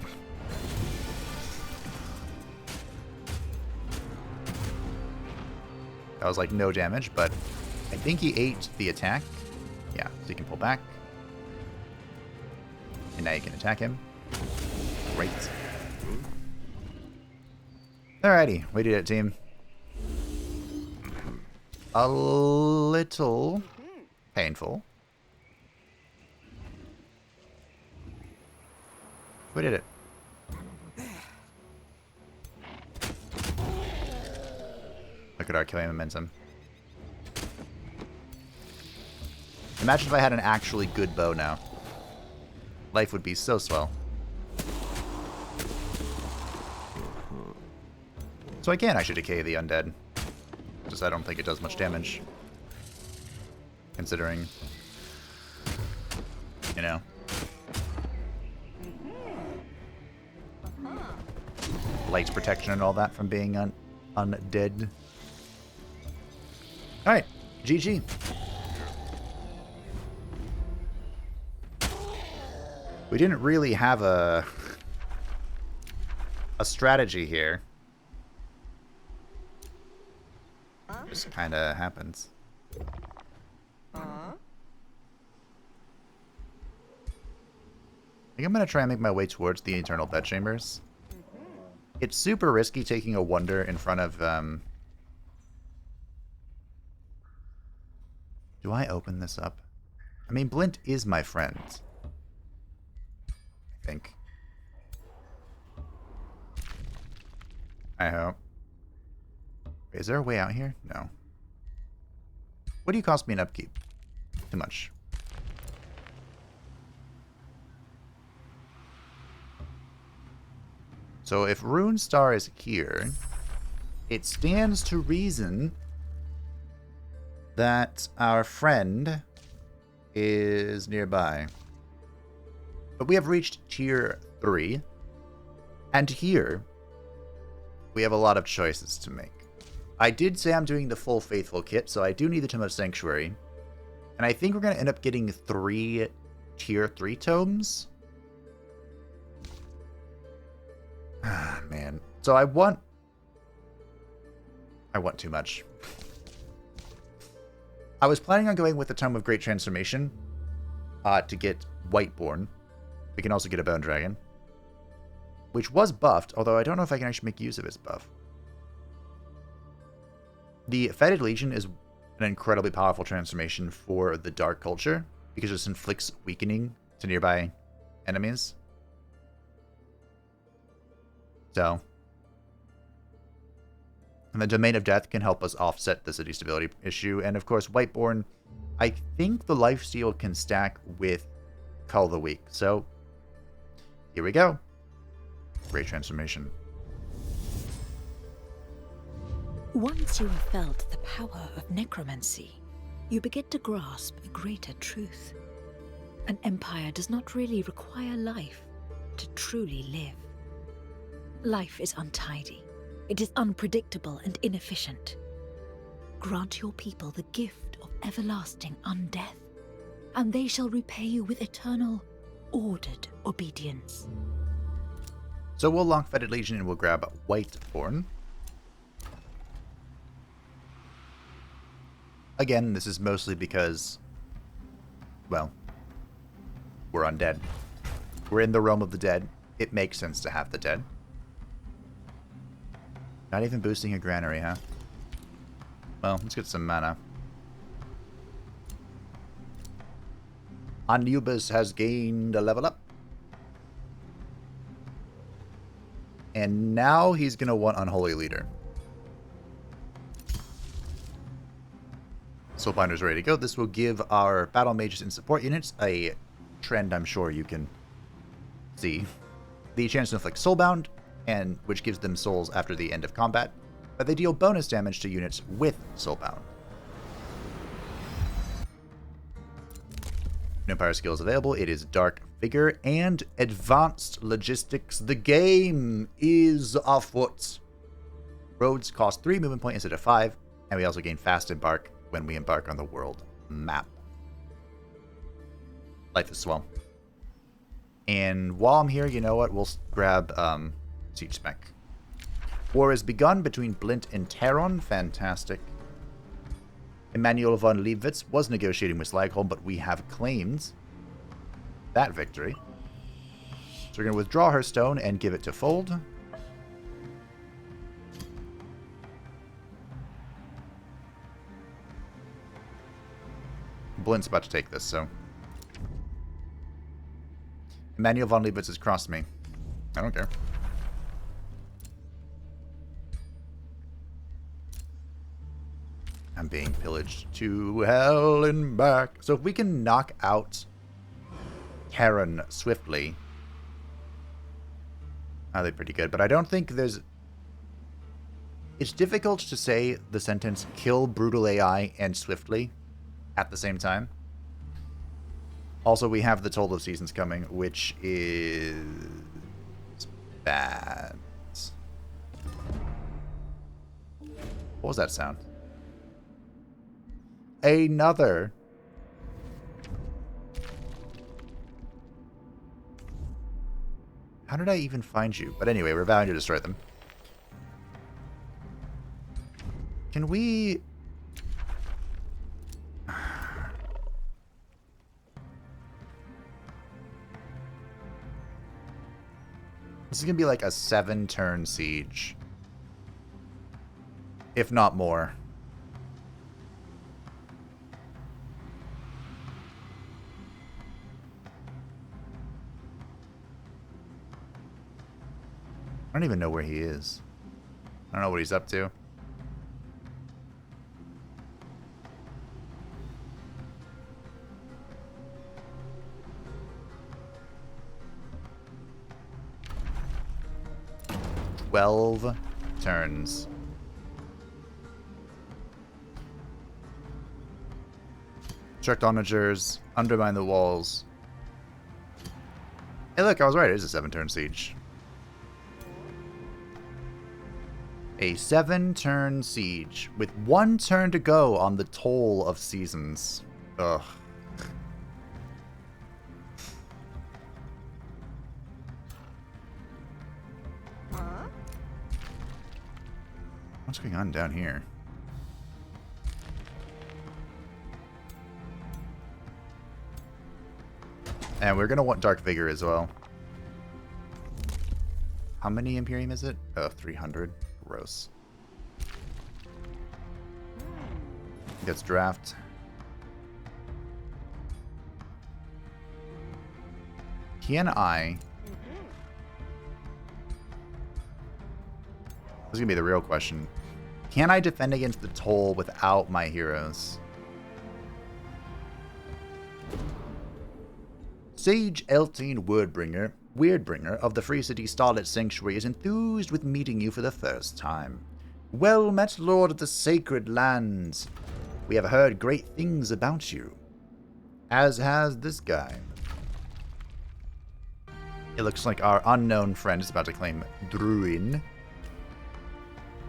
That was like no damage, but I think he ate the attack. Yeah, so you can pull back. And now you can attack him. Great. Alrighty, we did it, team. A little painful. We did it. Look at our killing momentum. Imagine if I had an actually good bow now. Life would be so swell. So I can actually decay the undead. Just I don't think it does much damage. Considering, you know, light protection and all that from being undead. Alright, GG. We didn't really have a strategy here. Just kind of happens. I think I'm going to try and make my way towards the Eternal Bedchambers. It's super risky taking a Wonder in front of Do I open this up? I mean, Blint is my friend. I think. I hope. Wait, is there a way out here? No. What do you cost me in upkeep? Too much. So if Rune Star is here, it stands to reason that our friend is nearby. But we have reached tier 3. And here, we have a lot of choices to make. I did say I'm doing the full Faithful kit, so I do need the Tome of Sanctuary. And I think we're going to end up getting 3 tier 3 tomes. Ah, man. So I want too much. I was planning on going with the Tome of Great Transformation to get Whiteborn. We can also get a Bone Dragon, which was buffed, although I don't know if I can actually make use of its buff. The Fetid Legion is an incredibly powerful transformation for the Dark Culture because it inflicts weakening to nearby enemies. So, and the Domain of Death can help us offset the city stability issue. And of course, Whiteborn, I think the lifesteal can stack with Cull the Weak. So, here we go. Great transformation. Once you have felt the power of necromancy, you begin to grasp a greater truth. An empire does not really require life to truly live. Life is untidy. It is unpredictable and inefficient. Grant your people the gift of everlasting undeath, and they shall repay you with eternal, ordered obedience. So we'll lock Fetid Legion and we'll grab Whiteborn. Again, this is mostly because, well, we're undead. We're in the realm of the dead. It makes sense to have the dead. Not even boosting a granary, huh? Well, let's get some mana. Anubis has gained a level up. And now he's going to want Unholy Leader. Soulbinder's ready to go. This will give our battle mages and support units a trend I'm sure you can see. The chance to inflict Soulbound, and which gives them souls after the end of combat, but they deal bonus damage to units with Soulbound. Empire skill is available. It is Dark Vigor and Advanced Logistics. The game is afoot. Roads cost 3 movement points instead of 5, and we also gain Fast Embark when we embark on the world map. Life is swell. And while I'm here, you know what? We'll grab Siege Spec. War has begun between Blint and Terron. Fantastic. Emmanuel von Leibwitz was negotiating with Slagholm, but we have claimed that victory. So we're going to withdraw her stone and give it to Fold. Blint's about to take this, so. Emmanuel von Leibwitz has crossed me. I don't care. I'm being pillaged to hell and back. So if we can knock out Karen swiftly, they're pretty good. But I don't think there's... It's difficult to say the sentence, kill brutal AI and swiftly at the same time. Also, we have the Toll of Seasons coming, which is bad. What was that sound? Another. How did I even find you? But anyway, we're vowing to destroy them. Can we... This is going to be like a 7-turn siege. If not more. I don't even know where he is. I don't know what he's up to. "12 turns. Construct onagers, undermine the walls. Hey, look, I was right. It is a 7-turn siege. A 7-turn siege with 1 turn to go on the Toll of Seasons. Ugh. What's going on down here? And we're going to want Dark Vigor as well. How many Imperium is it? Oh, 300. Gross. Gets draft. Can I... This is going to be the real question. Can I defend against the Toll without my heroes? Sage Eltine Weirdbringer of the Free City Starlit Sanctuary is enthused with meeting you for the first time. Well met, Lord of the Sacred Lands. We have heard great things about you. As has this guy. It looks like our unknown friend is about to claim Druin.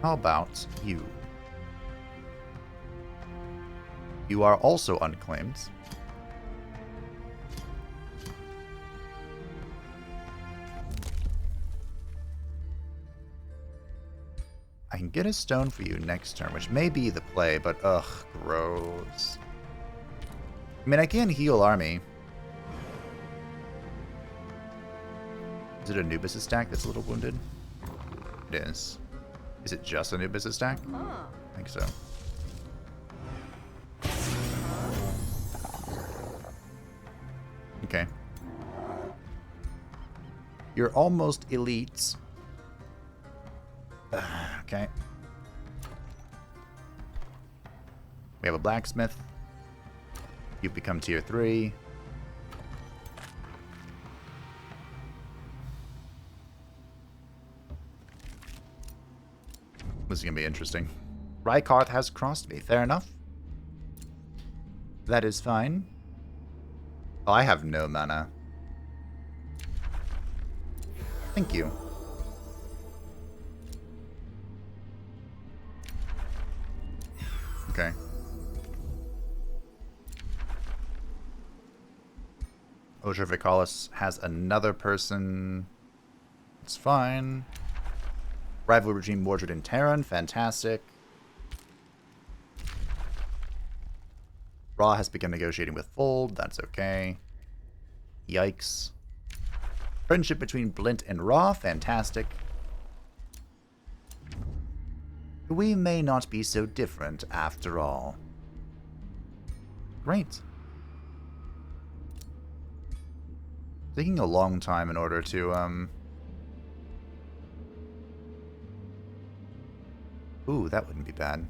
How about you? You are also unclaimed. I can get a stone for you next turn, which may be the play, but ugh, gross. I mean, I can heal army. Is it Anubis' stack that's a little wounded? It is. Is it just Anubis' stack? I think so. Okay. You're almost elite. Okay. We have a blacksmith. You've become tier 3. This is going to be interesting. Rykard has crossed me. Fair enough. That is fine. Oh, I have no mana. Thank you. Okay. Osher Vicalis has another person. It's fine. Rival Regime Mordred in Terran. Fantastic. Ra has begun negotiating with Fold. That's okay. Yikes. Friendship between Blint and Ra. Fantastic. We may not be so different after all. Great. Taking a long time in order to, Ooh, that wouldn't be bad.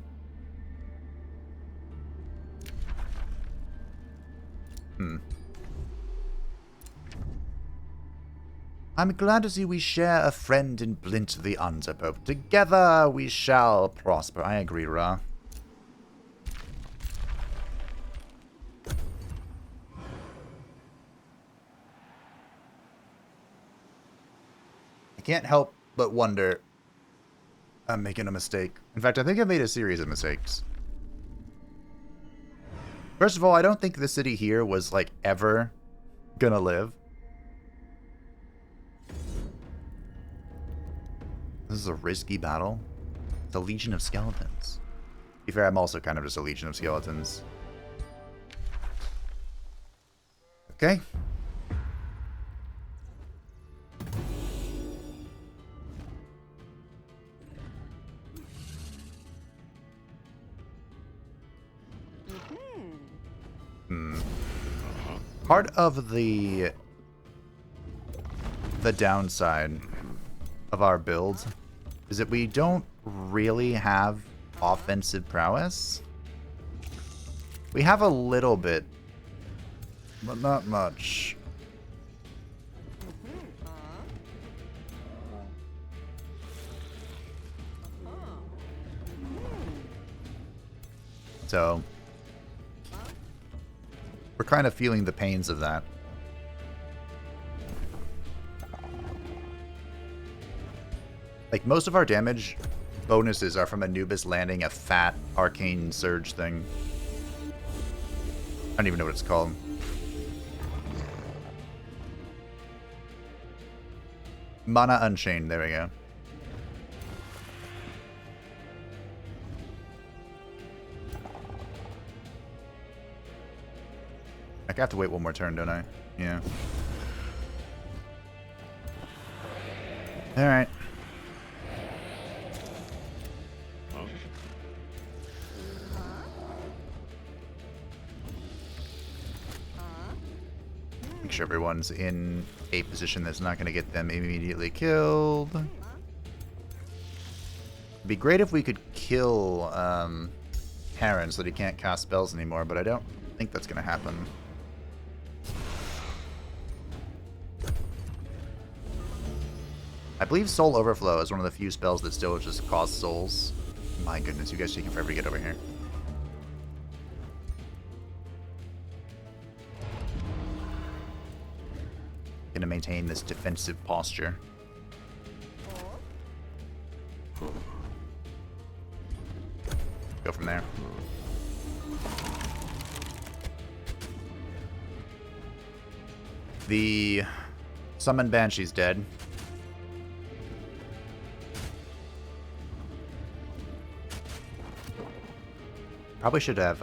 I'm glad to see we share a friend in Blint the Underpope. Together we shall prosper. I agree, Ra. I can't help but wonder... I'm making a mistake. In fact, I think I made a series of mistakes. First of all, I don't think the city here was, like, ever gonna live. This is a risky battle. It's a legion of skeletons. To be fair, I'm also kind of just a legion of skeletons. Okay. Part of the downside of our build is that we don't really have offensive prowess. We have a little bit, but not much. So, we're kind of feeling the pains of that. Like, most of our damage bonuses are from Anubis landing a fat arcane surge thing. I don't even know what it's called. Mana Unchained, there we go. I have to wait one more turn, don't I? Yeah. Alright. Make sure everyone's in a position that's not going to get them immediately killed. It'd be great if we could kill Heron so that he can't cast spells anymore, but I don't think that's going to happen. I believe Soul Overflow is one of the few spells that still just cost souls. My goodness, you guys taking forever to get over here. Gonna maintain this defensive posture. Go from there. The Summon Banshee's dead. Probably should have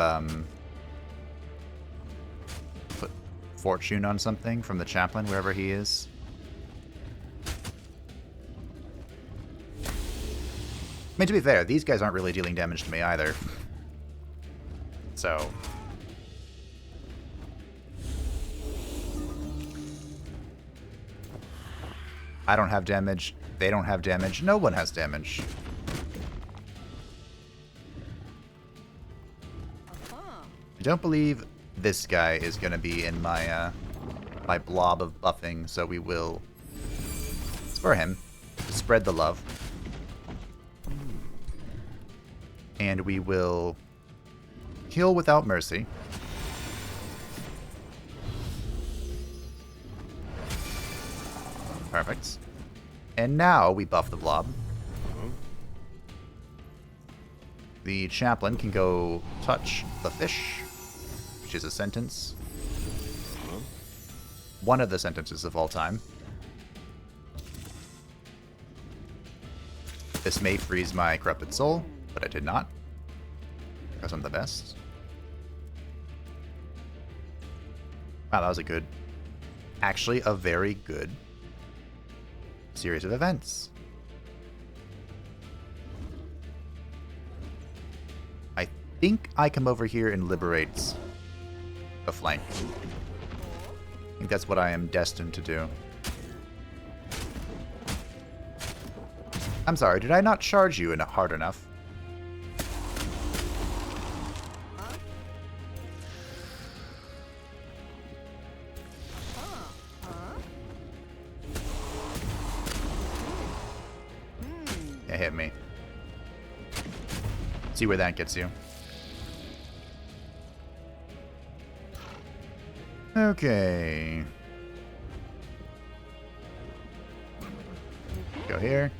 put Fortune on something from the Chaplain, wherever he is. I mean, to be fair, these guys aren't really dealing damage to me either. So... I don't have damage. They don't have damage. No one has damage. I don't believe this guy is going to be in my my blob of buffing, so we will spur him to spread the love. And we will kill without mercy. Perfect. And now we buff the blob. The Chaplain can go touch the fish, which is a sentence. One of the sentences of all time. This may freeze my Corrupted Soul, but I did not, because I'm the best. Wow, that was a good... Actually, a very good series of events. I think I come over here and liberate the flank. I think that's what I am destined to do. I'm sorry, did I not charge you hard enough? Yeah, hit me. See where that gets you. Okay. Go here.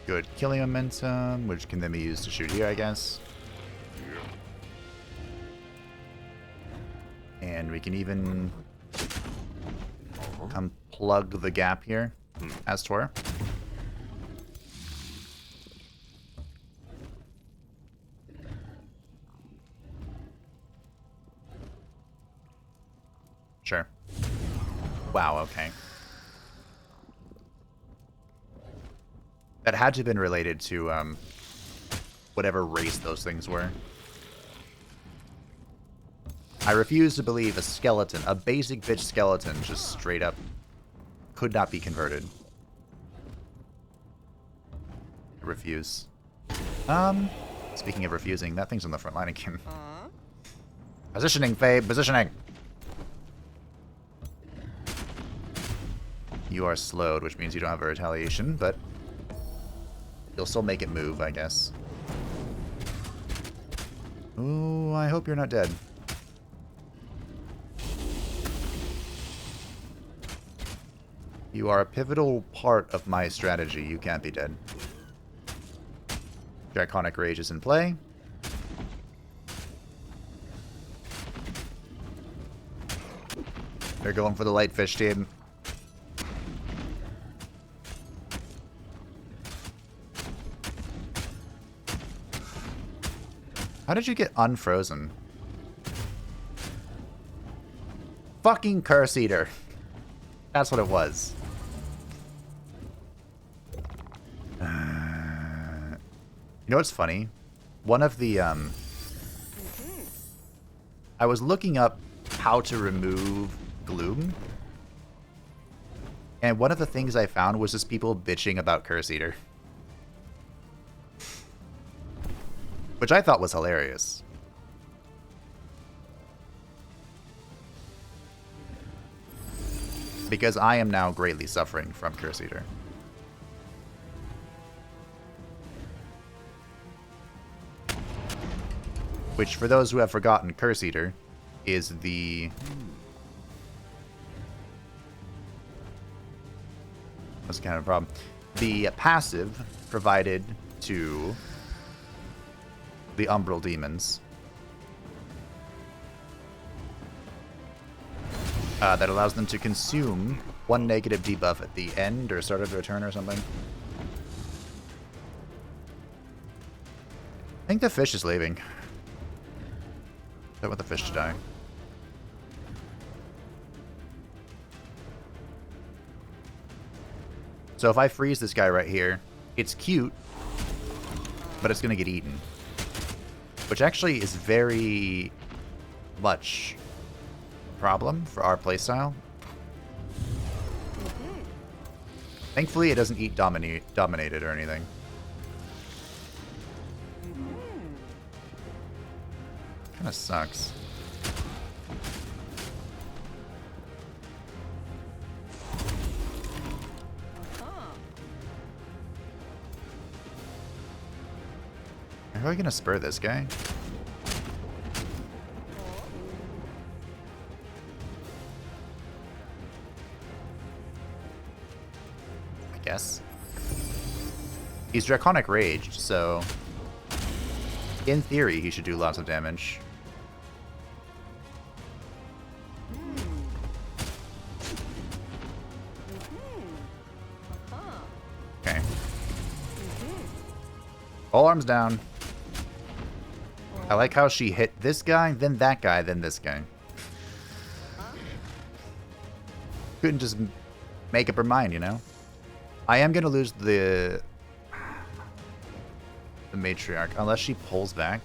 Good killing momentum, which can then be used to shoot here, I guess. And we can even come plug the gap here, as twere. Sure. Wow, okay. That had to have been related to whatever race those things were. I refuse to believe a skeleton, a basic bitch skeleton, just straight up could not be converted. I refuse. Speaking of refusing, that thing's on the front line again. Positioning, Fabe, positioning! You are slowed, which means you don't have a retaliation, but you'll still make it move, I guess. Ooh, I hope you're not dead. You are a pivotal part of my strategy. You can't be dead. Draconic Rage is in play. They're going for the light fish team. How did you get unfrozen? Fucking Curse Eater. That's what it was. You know what's funny? One of the, I was looking up how to remove Gloom. And one of the things I found was just people bitching about Curse Eater. Which I thought was hilarious. Because I am now greatly suffering from Curse Eater. Which, for those who have forgotten, Curse Eater is the... That's kind of a problem. The passive provided to the Umbral Demons. That allows them to consume one negative debuff at the end or start of their turn or something. I think the fish is leaving. I don't want the fish to die. So if I freeze this guy right here, it's cute, but it's going to get eaten. Which actually is very much a problem for our playstyle. Thankfully, it doesn't eat dominated or anything. Kinda sucks. How are we gonna spur this guy? I guess. He's Draconic Raged, so in theory he should do lots of damage. Okay. All arms down. I like how she hit this guy, then that guy, then this guy. Couldn't just make up her mind, you know? I am gonna lose the matriarch, unless she pulls back.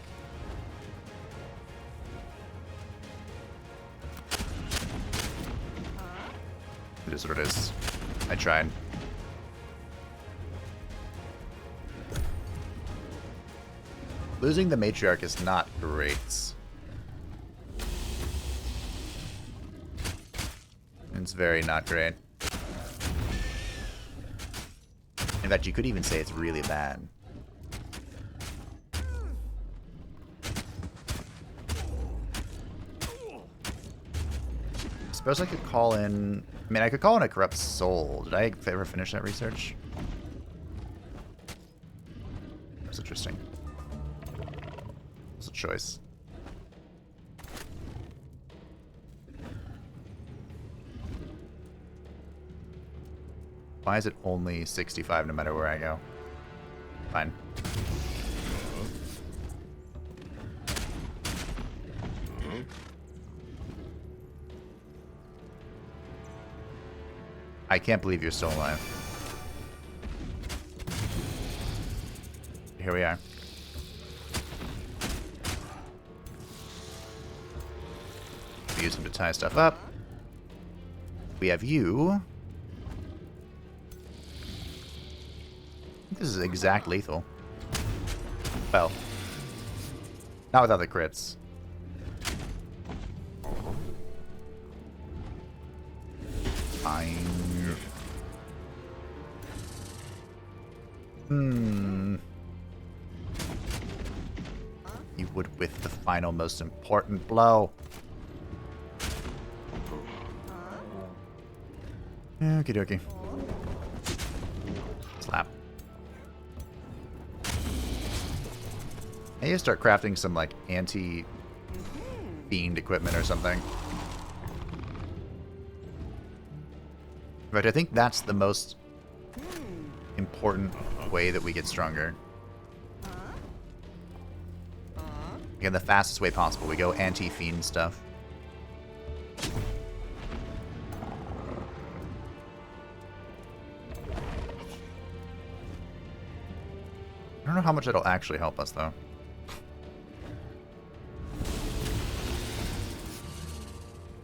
It is what it is. I tried. Losing the matriarch is not great. It's very not great. In fact, you could even say it's really bad. I suppose I could call in... I mean, I could call in a Corrupt Soul. Did I ever finish that research? That's interesting. It's a choice. Why is it only 65 no matter where I go? Fine. I can't believe you're still alive. Here we are. to use them to tie stuff up. We have you. This is exact lethal. Well, not without the crits. Fine. You would with the final most important blow. Okie dokie. Slap. I need to start crafting some, like, anti-fiend equipment or something. But I think that's the most important way that we get stronger. Again, the fastest way possible. We go anti-fiend stuff. I don't know how much it'll actually help us, though.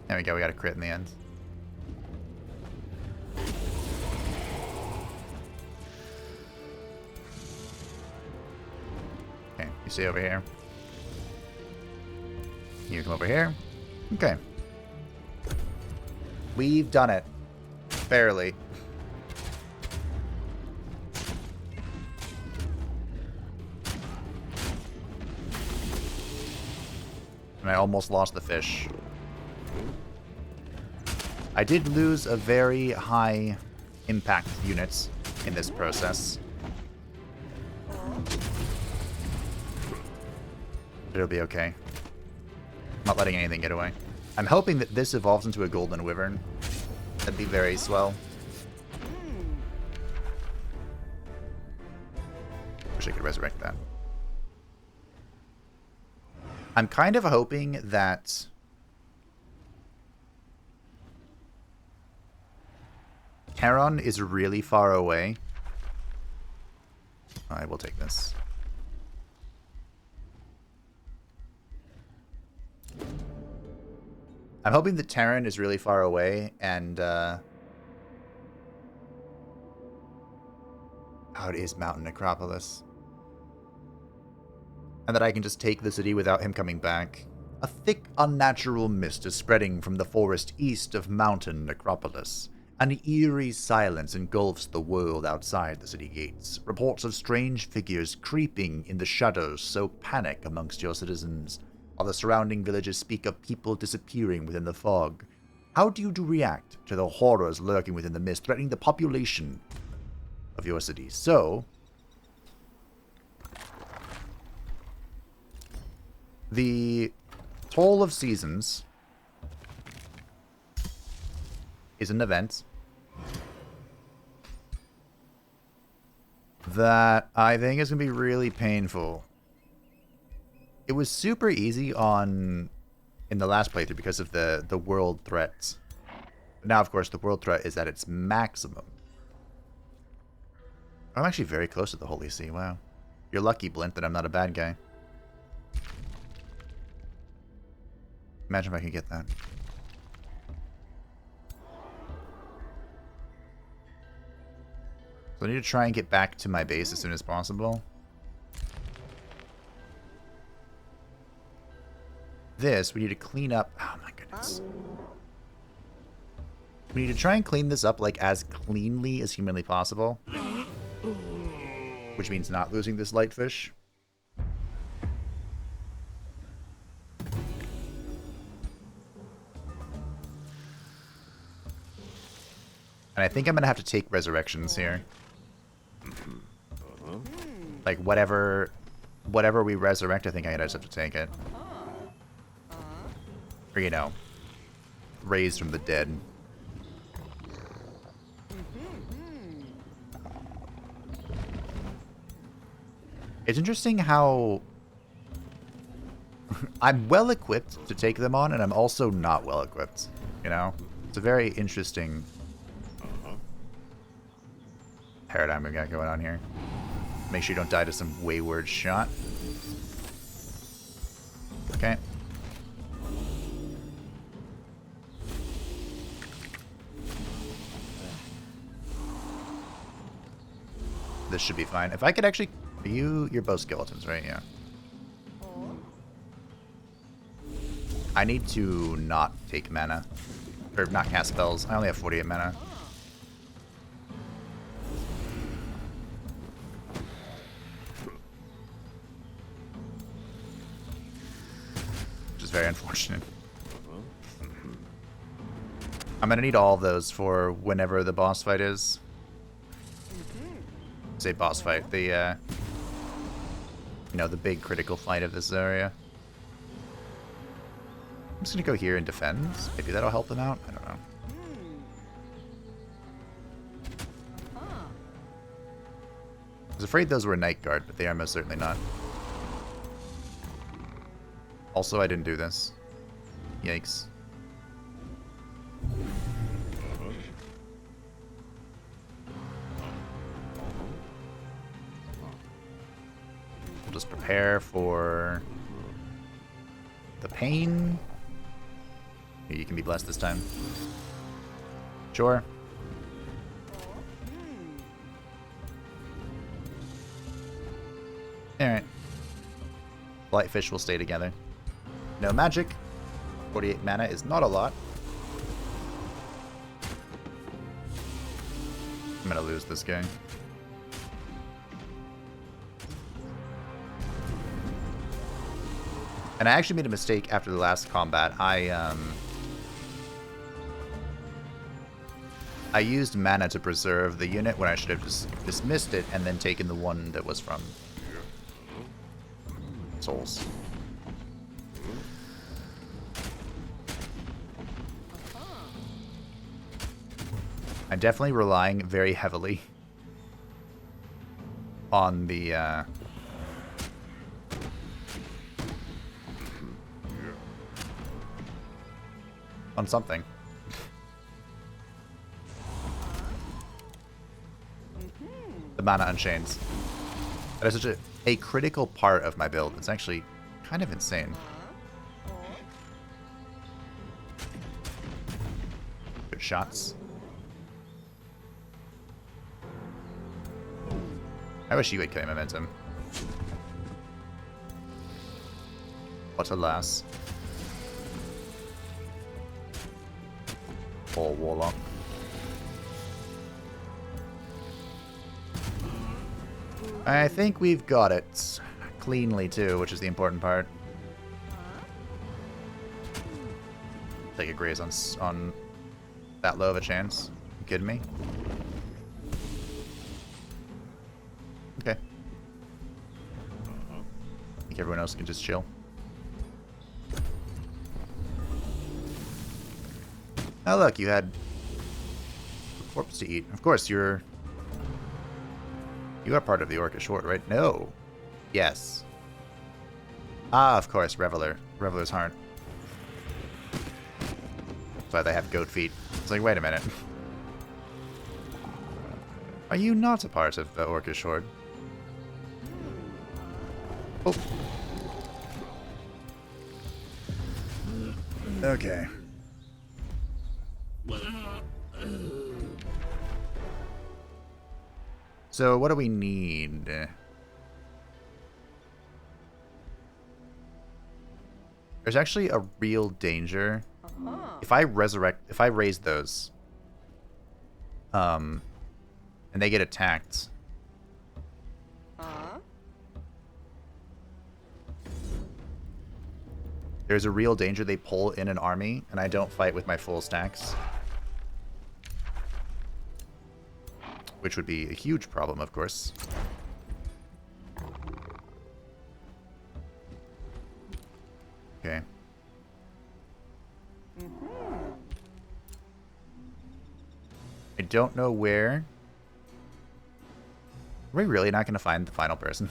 There we go, we got a crit in the end. Okay, you see over here. You come over here. Okay. We've done it. Barely. And I almost lost the fish. I did lose a very high impact units in this process. But it'll be okay. I'm not letting anything get away. I'm hoping that this evolves into a golden wyvern. That'd be very swell. Wish I could resurrect that. I'm kind of hoping that Heron is really far away. I will take this. I'm hoping that Terran is really far away and oh, it is Mountain Necropolis. And that I can just take the city without him coming back. A thick, unnatural mist is spreading from the forest east of Mountain Necropolis. An eerie silence engulfs the world outside the city gates. Reports of strange figures creeping in the shadows sow panic amongst your citizens, while the surrounding villages speak of people disappearing within the fog. How do you react to the horrors lurking within the mist, threatening the population of your city? So, the Toll of Seasons is an event that I think is going to be really painful. It was super easy in the last playthrough because of the world threats. But now, of course, the world threat is at its maximum. I'm actually very close to the Holy See. Wow. You're lucky, Blint, that I'm not a bad guy. Imagine if I could get that. So I need to try and get back to my base as soon as possible. This, we need to clean up. Oh my goodness. We need to try and clean this up like as cleanly as humanly possible. Which means not losing this light fish. And I think I'm going to have to take resurrections here. Like, whatever we resurrect, I think I just have to take it. Or, you know, raised from the dead. It's interesting how I'm well equipped to take them on, and I'm also not well equipped, you know? It's a very interesting paradigm we've got going on here. Make sure you don't die to some wayward shot. Okay. this should be fine. If I could actually... You're both skeletons, right? Yeah. I need to not take mana. Or not cast spells. I only have 48 mana. Which is very unfortunate. I'm gonna need all of those for whenever the boss fight is. Say boss fight, the you know, the big critical fight of this area. I'm just gonna go here and defend. Maybe that'll help them out. I don't know. I was afraid those were a night guard, but they are most certainly not. Also, I didn't do this. Yikes. We'll just prepare for the pain. Here, you can be blessed this time. Sure. Alright. Lightfish will stay together. No magic. 48 mana is not a lot. I'm gonna lose this guy. And I actually made a mistake after the last combat. I used mana to preserve the unit when I should have just dismissed it and then taken the one that was from souls. I'm definitely relying very heavily on the on something. The mana unchains. That is such a critical part of my build. It's actually kind of insane. Good shots. I wish you would claim momentum. But alas. Poor Warlock. I think we've got it cleanly too, which is the important part. Take a graze on that low of a chance. You kidding me? Okay. I think everyone else can just chill. Oh look, you had a corpse to eat. Of course, you are part of the Orcish Horde, right? No. Yes. Ah, of course, Reveler. Reveler's aren't. That's why they have goat feet. It's like, wait a minute. Are you not a part of the Orcish Horde? Oh. Okay. So what do we need? There's actually a real danger. If I raise those, and they get attacked. There's a real danger they pull in an army, and I don't fight with my full stacks. Which would be a huge problem, of course. Okay. I don't know where. Are we really not going to find the final person?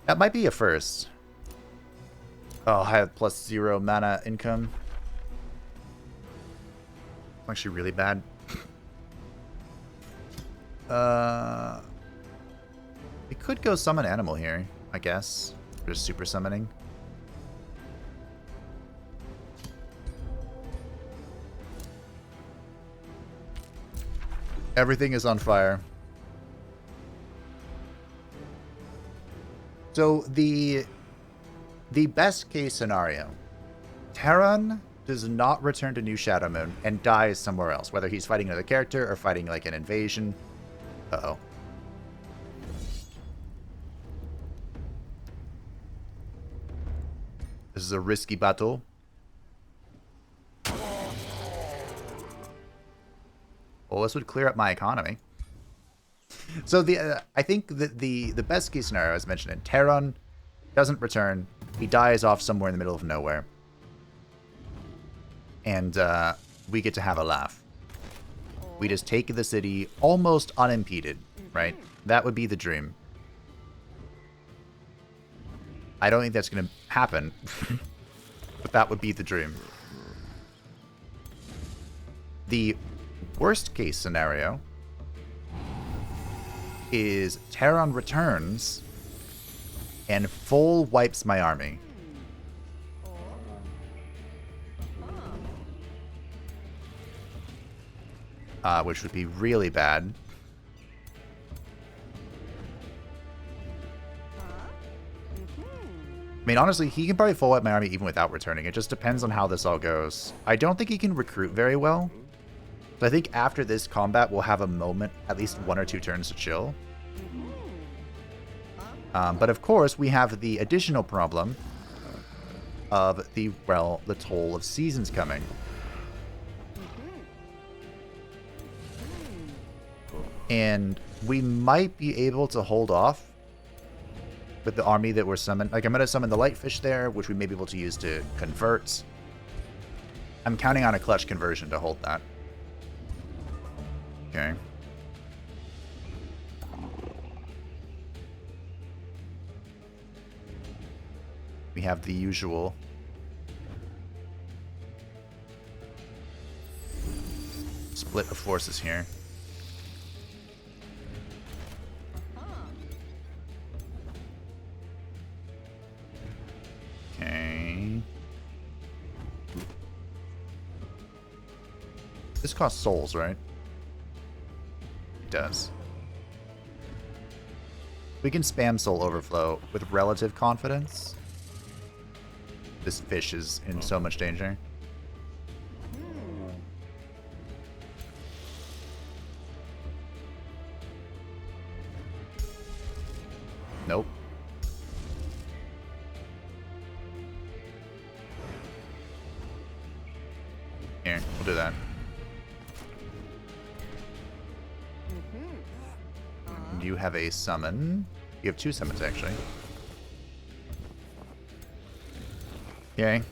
That might be a first. Oh, I have +0 mana income. Actually really bad. We could go summon animal here, I guess. Just super summoning. Everything is on fire. So the best case scenario, Terran does not return to New Shadowmoon and dies somewhere else, whether he's fighting another character or fighting like an invasion. Uh-oh. This is a risky battle. Well, this would clear up my economy. So I think that the best case scenario, as mentioned, Terran doesn't return. He dies off somewhere in the middle of nowhere. And we get to have a laugh. We just take the city almost unimpeded, right? That would be the dream. I don't think that's going to happen, but that would be the dream. The worst case scenario is Terran returns and full wipes my army. Which would be really bad. I mean, honestly, he can probably full wipe my army even without returning. It just depends on how this all goes. I don't think he can recruit very well. So I think after this combat, we'll have a moment, at least 1 or 2 turns to chill. But of course, we have the additional problem of the toll of seasons coming. And we might be able to hold off with the army that we're summoned. Like, I'm going to summon the Lightfish there, which we may be able to use to convert. I'm counting on a clutch conversion to hold that. Okay. We have the usual. Split of forces here. Okay. This costs souls, right? It does. We can spam soul overflow with relative confidence. This fish is in so much danger. Nope. Here, we'll do that. And you have a summon. You have 2 summons, actually. Okay.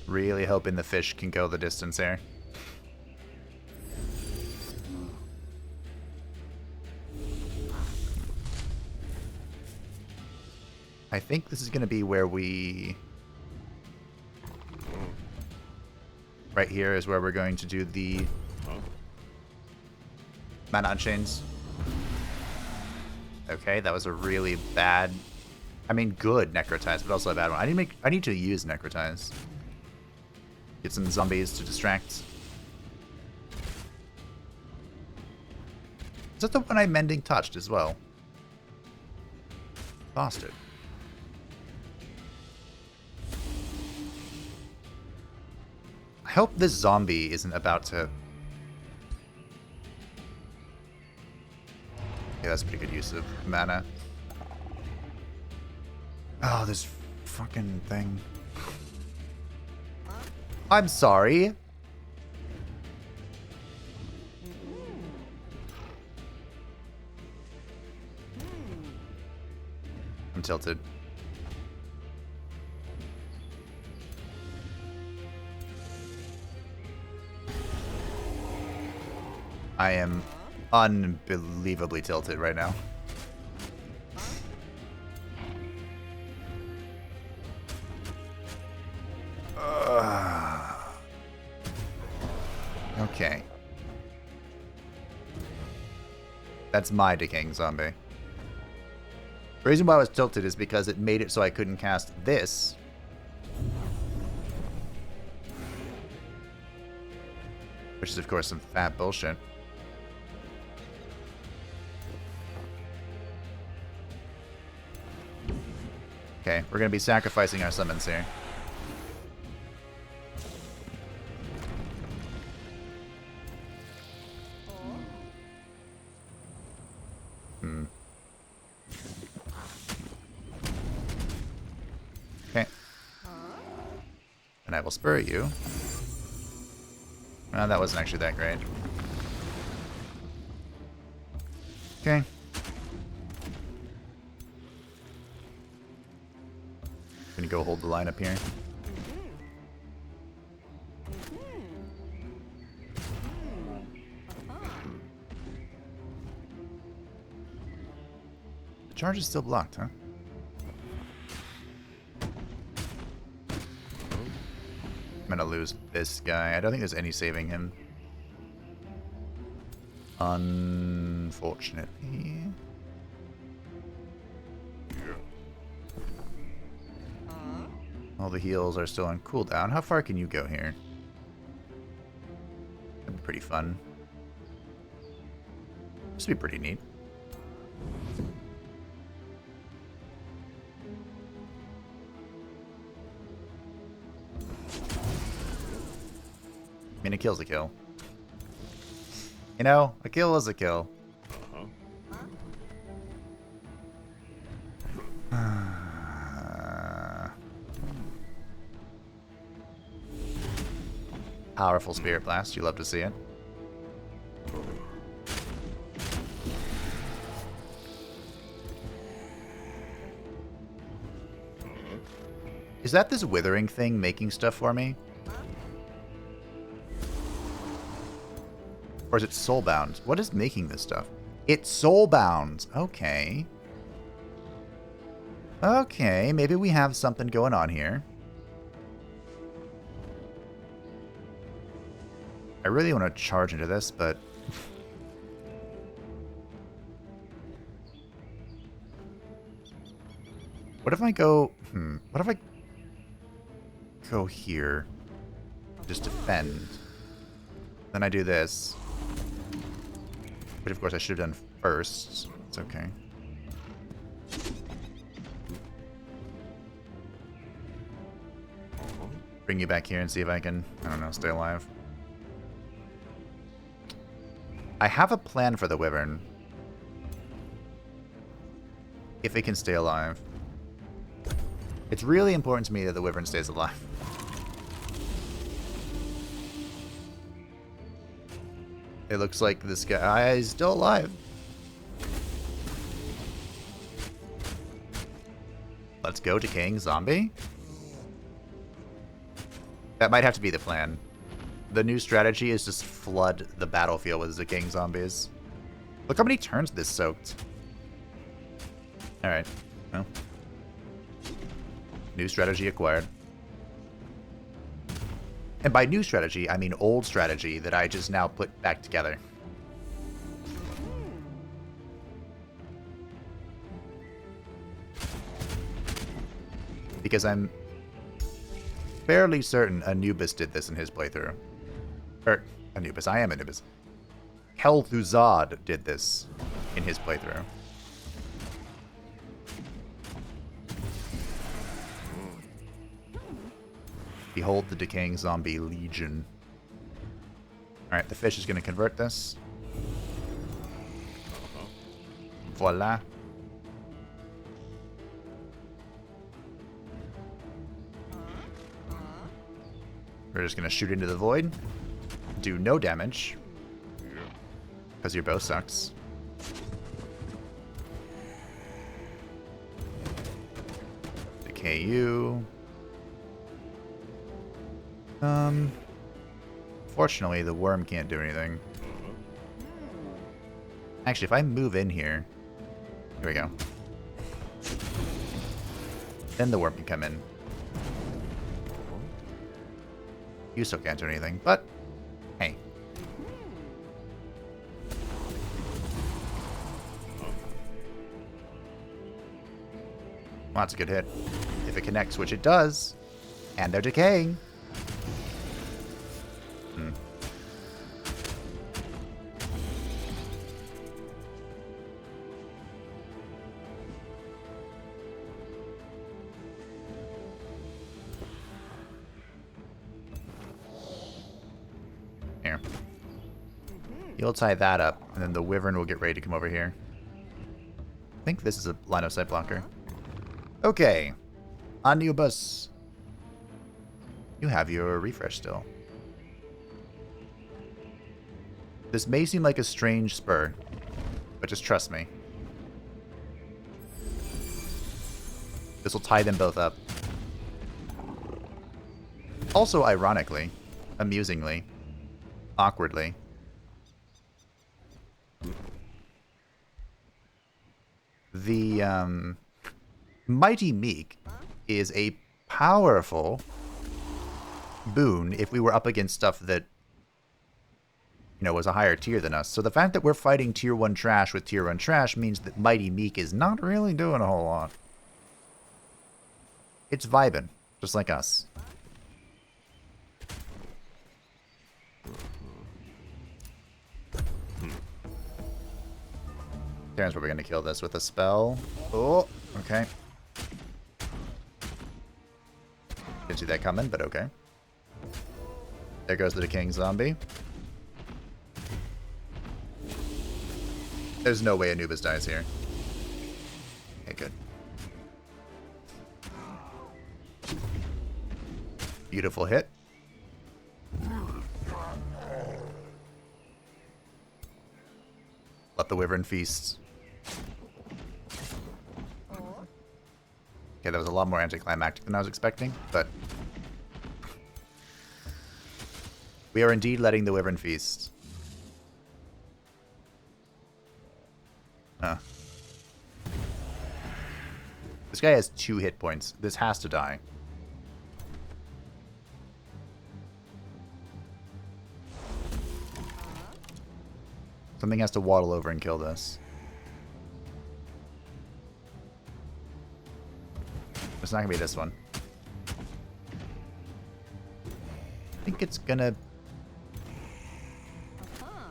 Really hoping the fish can go the distance here. I think this is going to be where we... Right here is where we're going to do the Mana Unchains. Okay, that was a really bad... I mean, good Necrotize, but also a bad one. I need to use Necrotize. Get some zombies to distract. Is that the one I'm Mending Touched as well? Bastard. I hope this zombie isn't about to... Yeah, that's pretty good use of mana. Oh, this fucking thing. I'm sorry. I'm tilted. I am unbelievably tilted right now. Okay. That's my decaying zombie. The reason why I was tilted is because it made it so I couldn't cast this Which is, of course, some fat bullshit. Okay, we're going to be sacrificing our summons here. Okay. And I will spur you. Oh, that wasn't actually that great. Okay. Gonna go hold the line up here. The charge is still blocked, huh? I'm gonna lose this guy. I don't think there's any saving him. Unfortunately. All the heals are still on cooldown. How far can you go here? That'd be pretty fun. This would be pretty neat. I mean, a kill's a kill. You know, a kill is a kill. Powerful Spirit Blast. You love to see it. Is that this withering thing making stuff for me? Or is it soulbound? What is making this stuff? It's soulbound. Okay. Okay, maybe we have something going on here. I really want to charge into this, but... What if I go... What if I go here? Just defend. Then I do this. Which, of course, I should have done first. It's okay. Bring you back here and see if I can, I don't know, stay alive. I have a plan for the Wyvern. If it can stay alive. It's really important to me that the Wyvern stays alive. It looks like this guy is still alive. Let's go, Decaying Zombie. That might have to be the plan. The new strategy is just flood the battlefield with Decaying Zombies. Look how many turns this soaked. Alright. Well. New strategy acquired. And by new strategy, I mean old strategy that I just now put back together. Because I'm fairly certain Anubis did this in his playthrough. Or, Anubis, I am Anubis. Kel'Thuzad did this in his playthrough. Behold the Decaying Zombie Legion. Alright, the fish is going to convert this. Voila. We're just going to shoot into the void. Do no damage. Because your bow sucks. Decay you. Fortunately, the worm can't do anything. Actually, if I move in here... Here we go. Then the worm can come in. You still can't do anything, but... Hey. Well, that's a good hit. If it connects, which it does, and they're decaying... You'll tie that up, and then the Wyvern will get ready to come over here. I think this is a line of sight blocker. Okay. Anubis. You have your refresh still. This may seem like a strange spur, but just trust me. This will tie them both up. Also, ironically, amusingly, awkwardly, the Mighty Meek is a powerful boon if we were up against stuff that, you know, was a higher tier than us. So the fact that we're fighting tier 1 trash with tier 1 trash means that Mighty Meek is not really doing a whole lot. It's vibing, just like us. Karen's probably going to kill this with a spell. Oh, okay. Didn't see that coming, but okay. There goes the decaying zombie. There's no way Anubis dies here. Okay, good. Beautiful hit. Let the Wyvern feast. Okay, that was a lot more anticlimactic than I was expecting, but we are indeed letting the Wyvern feast. Huh. This guy has 2 hit points. This has to die. Something has to waddle over and kill this. It's not gonna be this one. I think it's gonna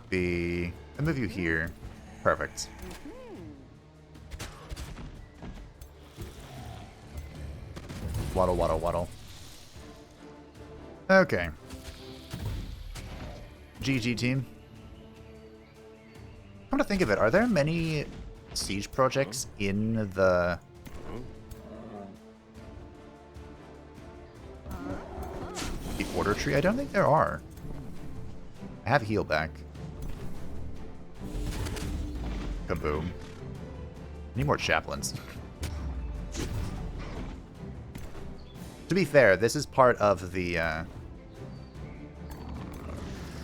be... I'll move you here. Perfect. Waddle, waddle, waddle. Okay. GG, team. Come to think of it, are there many siege projects in the order tree? I don't think there are. I have heal back. Kaboom. Need more chaplains. To be fair, this is part of the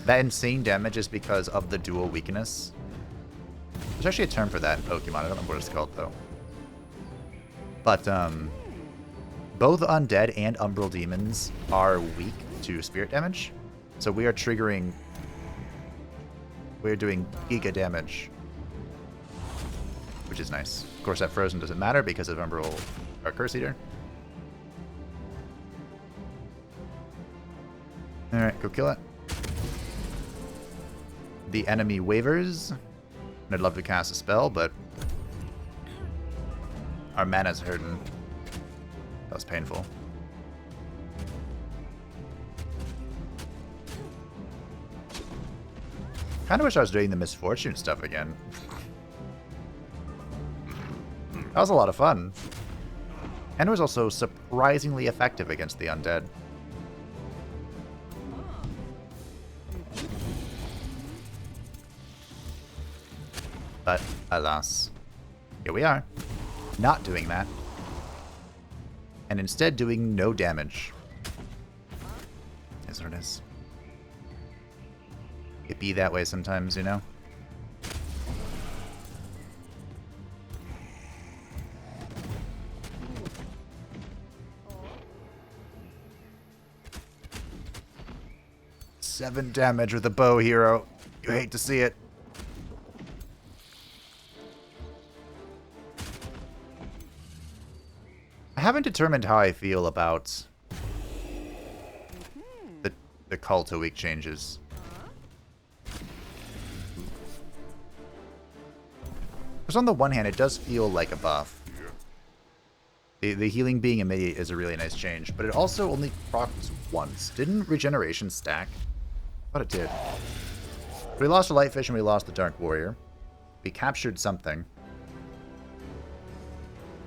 that insane damage is because of the dual weakness. There's actually a term for that in Pokemon. I don't know what it's called, though. But, both Undead and Umbral Demons are weak to spirit damage. So we are triggering... We're doing giga damage. Which is nice. Of course, that Frozen doesn't matter because of Umbral... or Curse Eater. Alright, go kill it. The enemy wavers. I'd love to cast a spell, but our mana's hurting. That was painful. Kinda wish I was doing the Misfortune stuff again. That was a lot of fun. And it was also surprisingly effective against the undead. But, alas, here we are, not doing that, and instead doing no damage. Is what it is. It be that way sometimes, you know? Seven damage with a bow, hero. You hate to see it. I haven't determined how I feel about the Call to Weak changes. Because on the one hand, it does feel like a buff. The healing being immediate is a really nice change, but it also only procs once. Didn't regeneration stack? I thought it did. We lost a Lightfish and we lost the Dark Warrior. We captured something.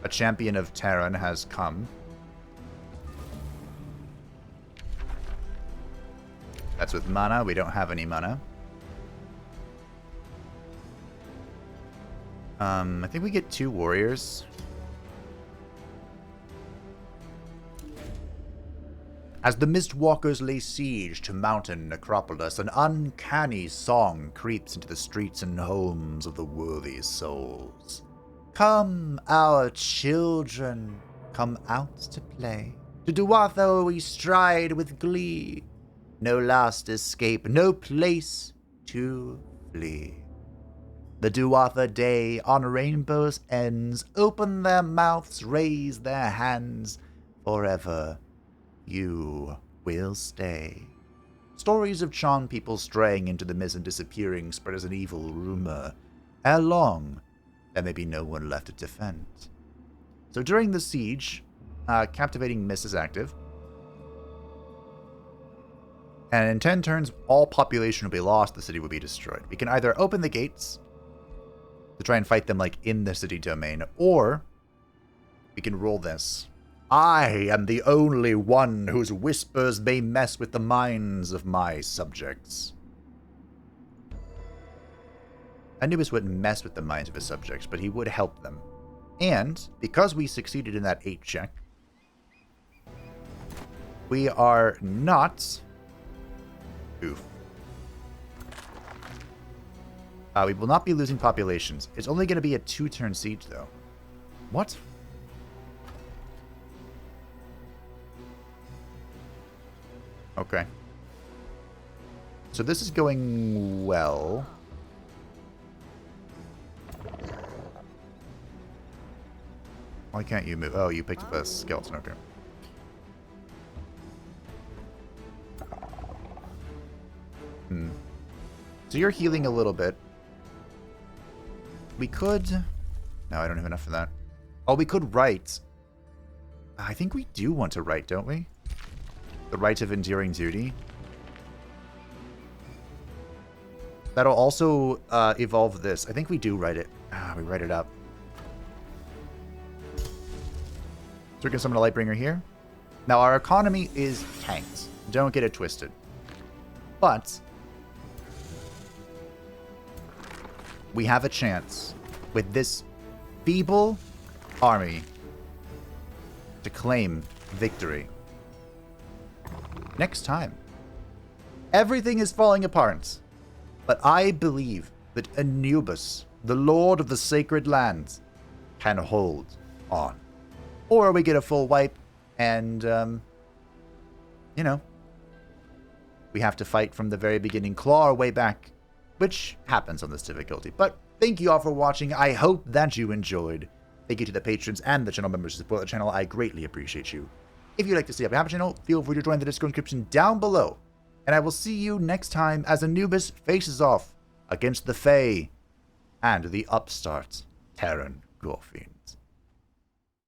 A champion of Terran has come. That's with mana. We don't have any mana. I think we get 2 warriors. As the Mistwalkers lay siege to mountain Necropolis, an uncanny song creeps into the streets and homes of the worthy souls. Come, our children, come out to play. To Duathadae we stride with glee. No last escape, no place to flee. The Duathadae on rainbow's ends open their mouths, raise their hands. Forever you will stay. Stories of Chan people straying into the mist and disappearing spread as an evil rumor. Ere long, there may be no one left to defend. So during the siege, Captivating Mist is active. And in 10 turns, all population will be lost, the city will be destroyed. We can either open the gates to try and fight them like in the city domain, or we can roll this. I am the only one whose whispers may mess with the minds of my subjects. Anubis wouldn't mess with the minds of his subjects, but he would help them. And because we succeeded in that 8 check, we are not... Oof. We will not be losing populations. It's only going to be a 2-turn siege, though. What? Okay. So this is going well. Why can't you move? Oh, you picked up a skeleton. Okay. So you're healing a little bit. We could... No, I don't have enough for that. Oh, we could write. I think we do want to write, don't we? The right of enduring duty. That'll also evolve this. I think we do write it. We write it up. So we can summon a Lightbringer here. Now, our economy is tanked. Don't get it twisted. But we have a chance with this feeble army to claim victory. Next time. Everything is falling apart. But I believe that Anubis, the Lord of the Sacred Land, can hold on. Or we get a full wipe and, you know, we have to fight from the very beginning, claw our way back, which happens on this difficulty. But thank you all for watching. I hope that you enjoyed. Thank you to the patrons and the channel members who support the channel. I greatly appreciate you. If you'd like to see up the channel, feel free to join the Discord description down below. And I will see you next time as Anubis faces off against the Fae and the upstart Terran Gorefiend.